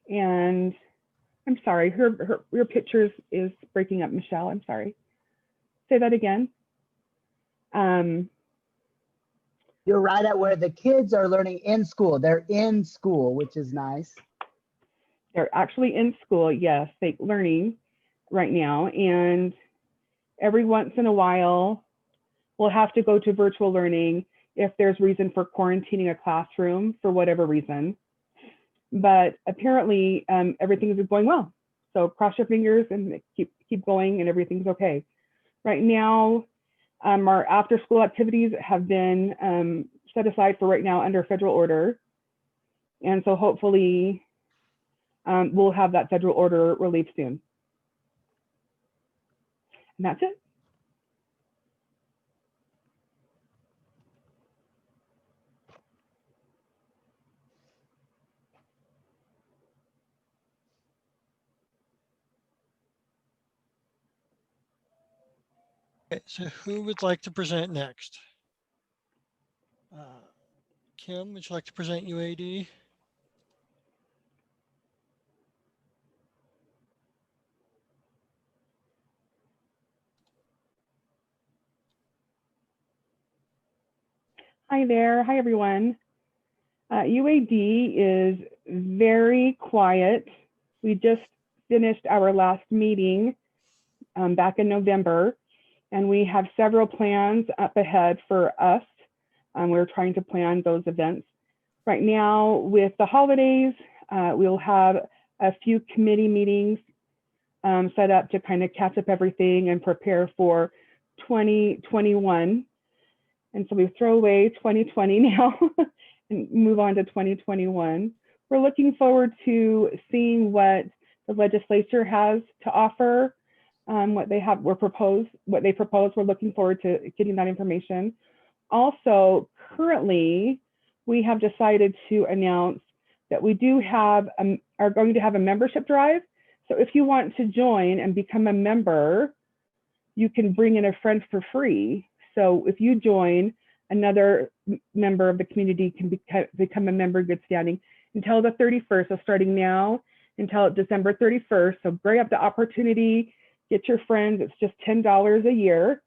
And I'm sorry, your pictures is breaking up, Michelle. I'm sorry. Say that again. You're right at where the kids are learning in school. They're in school, which is nice. They're actually in school, yes, they're learning right now. And every once in a while, we'll have to go to virtual learning if there's reason for quarantining a classroom for whatever reason. But apparently everything is going well. So cross your fingers and keep going and everything's okay. Right now, our after school activities have been set aside for right now under federal order. And so hopefully we'll have that federal order relieved soon. And that's it. Okay, so who would like to present next? Kim, would you like to present UAD? Hi there. Hi, everyone. UAD is very quiet. We just finished our last meeting back in November, and we have several plans up ahead for us. We're trying to plan those events. Right now, with the holidays, We'll have a few committee meetings set up to kind of catch up everything and prepare for 2021. And so we throw away 2020 now and move on to 2021. We're looking forward to seeing what the legislature has to offer, what they propose. We're looking forward to getting that information. Also, currently, we have decided to announce that we are going to have a membership drive. So if you want to join and become a member, you can bring in a friend for free. So if you join, another member of the community can become a member in good standing until the 31st. So starting now until December 31st. So grab the opportunity, get your friends. It's just $10 a year.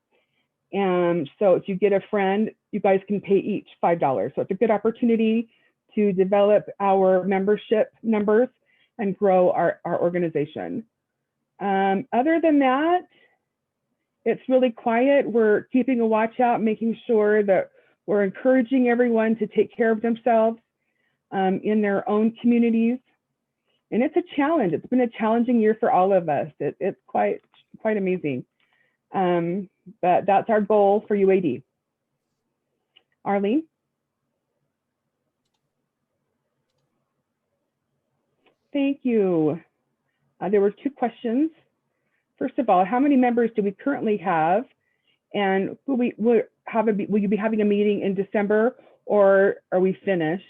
And so if you get a friend, you guys can pay each $5. So it's a good opportunity to develop our membership numbers and grow our organization. Other than that, it's really quiet. We're keeping a watch out, making sure that we're encouraging everyone to take care of themselves in their own communities. And it's a challenge. It's been a challenging year for all of us. It's quite amazing. But that's our goal for UAD. Arlene? Thank you. There were 2 questions. First of all, how many members do we currently have? And will you be having a meeting in December, or are we finished?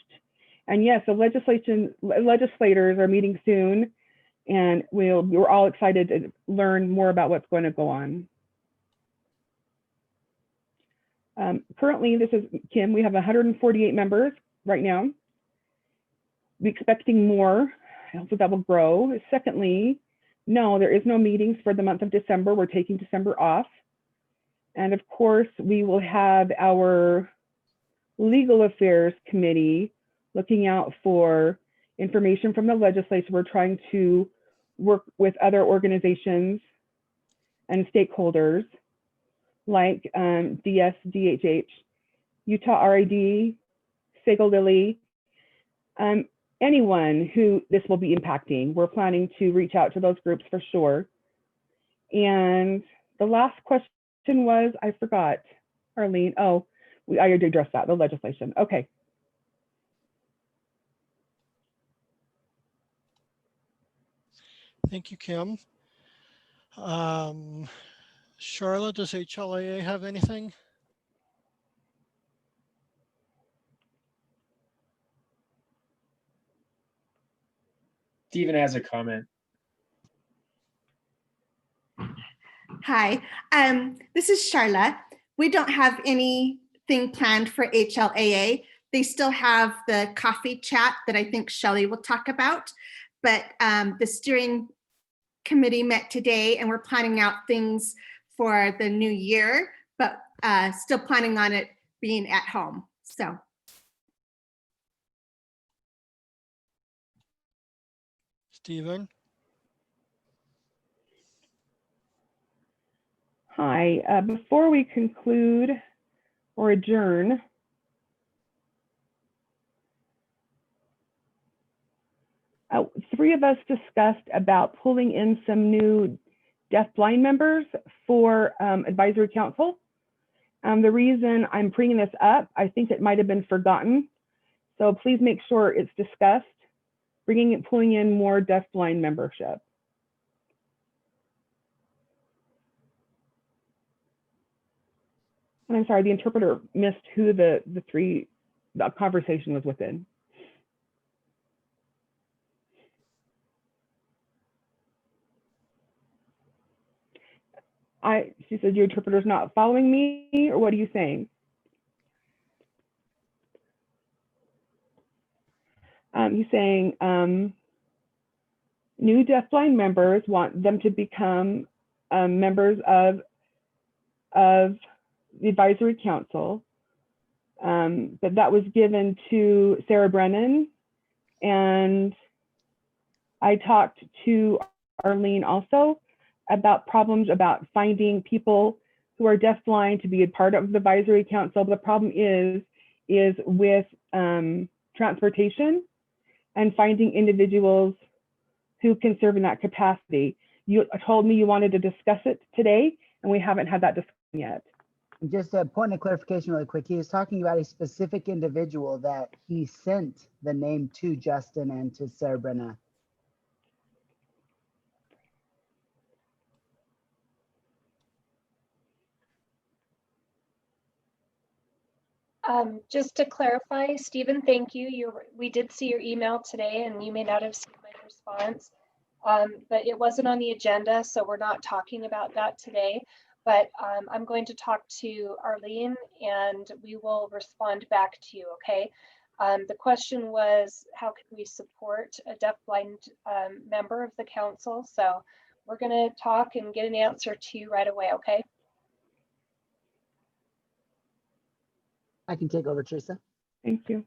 And yes, the legislators are meeting soon, and we're all excited to learn more about what's going to go on. Currently, this is Kim. We have 148 members right now. We're expecting more, so that will grow. Secondly, no, there is no meetings for the month of December. We're taking December off. And of course, we will have our legal affairs committee looking out for information from the legislature. We're trying to work with other organizations and stakeholders like DSDHH, Utah RID, Sago Lily, anyone who this will be impacting. We're planning to reach out to those groups for sure. And the last question was, I forgot, Arlene. Oh, I already addressed that, the legislation. Okay. Thank you, Kim. Charlotte, does HLAA have anything? Stephen has a comment. Hi, this is Charlotte. We don't have anything planned for HLAA. They still have the coffee chat that I think Shelley will talk about, but the steering committee met today and we're planning out things for the new year, but still planning on it being at home, so. Stephen? Hi, before we conclude or adjourn, three of us discussed about pulling in some new deafblind members for advisory council. The reason I'm bringing this up, I think it might have been forgotten. So please make sure it's discussed, pulling in more deafblind membership. And I'm sorry, the interpreter missed who the conversation was within. She said your interpreter's not following me, or what are you saying? He's saying new deafblind members want them to become members of the advisory council, but that was given to Sarah Brennan, and I talked to Arlene also about problems about finding people who are deafblind to be a part of the advisory council. But the problem is with transportation and finding individuals who can serve in that capacity. You told me you wanted to discuss it today, and we haven't had that discussion yet. Just a point of clarification really quick. He was talking about a specific individual that he sent the name to Justin and to Sarah Brenna. Just to clarify, Stephen, thank you. We did see your email today and you may not have seen my response, but it wasn't on the agenda, so we're not talking about that today. But I'm going to talk to Arlene and we will respond back to you, okay? The question was, how can we support a deafblind member of the council? So we're gonna talk and get an answer to you right away, okay? I can take over, Teresa. Thank you.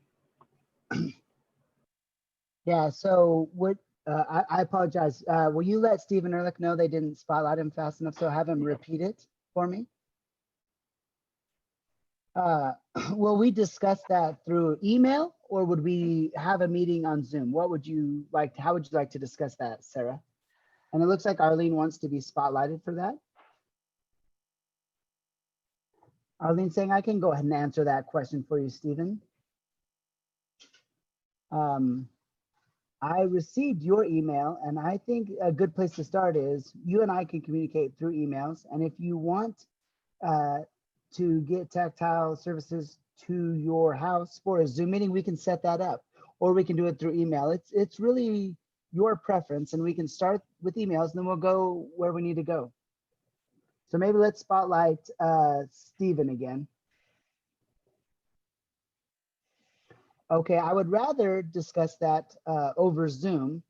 Yeah, so what, I apologize. Will you let Stephen Ehrlich know they didn't spotlight him fast enough, so have him repeat it for me? Will we discuss that through email or would we have a meeting on Zoom? What would you like, how would you like to discuss that, Sarah? And it looks like Arlene wants to be spotlighted for that. Arlene saying, I can go ahead and answer that question for you, Stephen. I received your email and I think a good place to start is you and I can communicate through emails. And if you want to get tactile services to your house for a Zoom meeting, we can set that up or we can do it through email. It's really your preference and we can start with emails and then we'll go where we need to go. So maybe let's spotlight Stephen again. Okay, I would rather discuss that over Zoom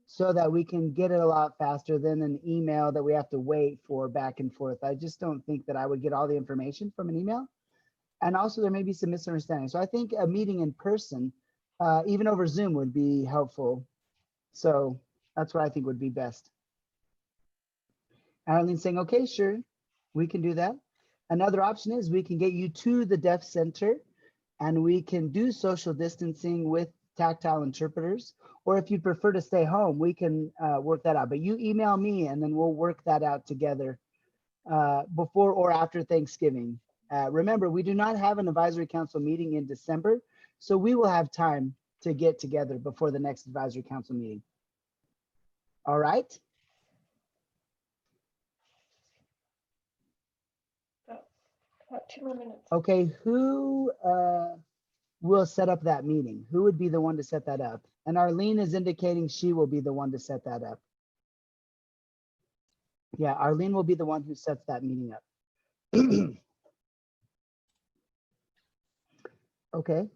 so that we can get it a lot faster than an email that we have to wait for back and forth. I just don't think that I would get all the information from an email. And also there may be some misunderstanding. So I think a meeting in person, even over Zoom would be helpful. So that's what I think would be best. Arlene saying, okay, sure, we can do that. Another option is we can get you to the Deaf Center and we can do social distancing with tactile interpreters. Or if you prefer to stay home, we can work that out. But you email me and then we'll work that out together before or after Thanksgiving. Remember, we do not have an advisory council meeting in December, so we will have time to get together before the next advisory council meeting. All right. About 2 more minutes. Okay, who will set up that meeting? Who would be the one to set that up? And Arlene is indicating she will be the one to set that up. Yeah, Arlene will be the one who sets that meeting up. Okay.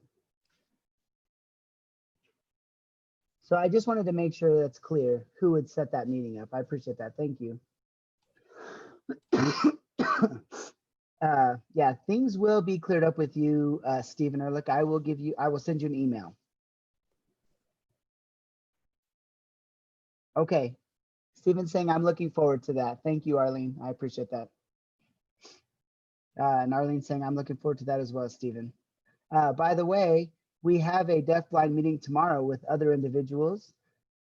So I just wanted to make sure that's clear who would set that meeting up. I appreciate that. Thank you. Yeah, things will be cleared up with you, Stephen Ehrlich. I will send you an email. Okay. Stephen's saying I'm looking forward to that. Thank you, Arlene. I appreciate that. And Arlene's saying I'm looking forward to that as well, Stephen. By the way, we have a deafblind meeting tomorrow with other individuals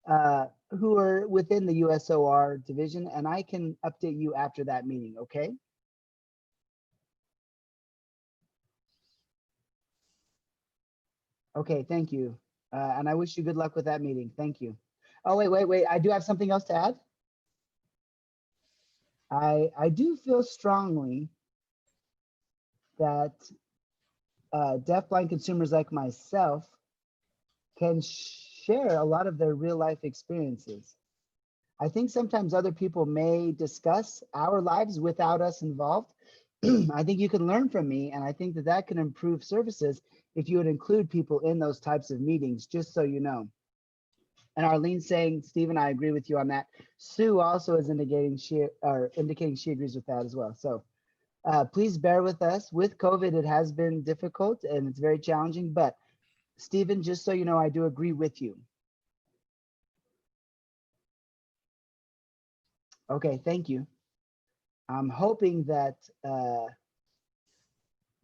who are within the USOR division, and I can update you after that meeting, okay? Okay, thank you. And I wish you good luck with that meeting. Thank you. Oh, wait. I do have something else to add. I do feel strongly that deafblind consumers like myself can share a lot of their real life experiences. I think sometimes other people may discuss our lives without us involved. I think you can learn from me, and I think that that can improve services if you would include people in those types of meetings, just so you know. And Arlene's saying, Stephen, I agree with you on that. Sue also is indicating she agrees with that as well. So please bear with us. With COVID, it has been difficult and it's very challenging, but Stephen, just so you know, I do agree with you. Okay, thank you. I'm hoping that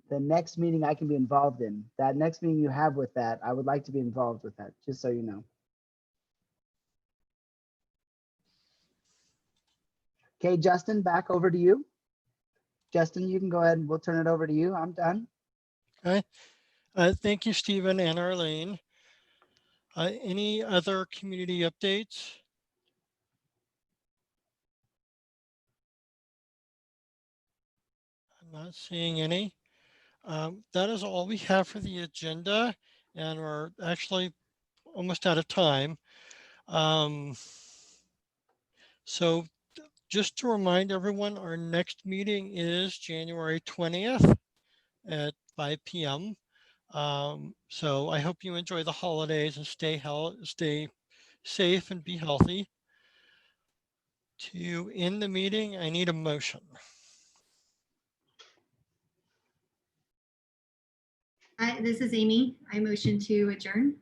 the next meeting I can be involved in, that next meeting you have with that, I would like to be involved with that, just so you know. Okay, Justin, back over to you. Justin, you can go ahead and we'll turn it over to you. I'm done. Okay. Thank you, Stephen and Arlene. Any other community updates? I'm not seeing any. That is all we have for the agenda, and we're actually almost out of time. So just to remind everyone, our next meeting is January 20th at 5 p.m. So I hope you enjoy the holidays and stay safe and be healthy. To end the meeting, I need a motion. This is Amy. I motion to adjourn.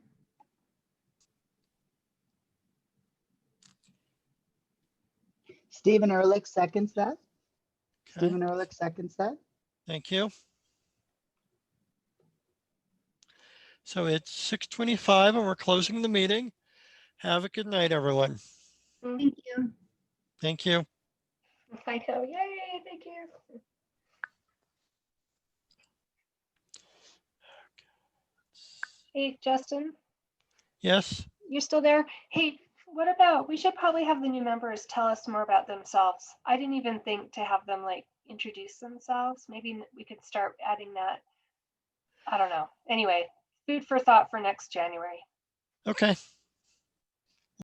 Stephen Ehrlich seconds that. Okay. Stephen Ehrlich seconds that. Thank you. So it's 6:25 and we're closing the meeting. Have a good night, everyone. Thank you. Thank you. I know, yay, thank you. Hey, Justin, Yes. you still there? Hey, what about, we should probably have the new members tell us more about themselves. I didn't even think to have them like introduce themselves. Maybe we could start adding that. I don't know. Anyway, food for thought for next January. Okay.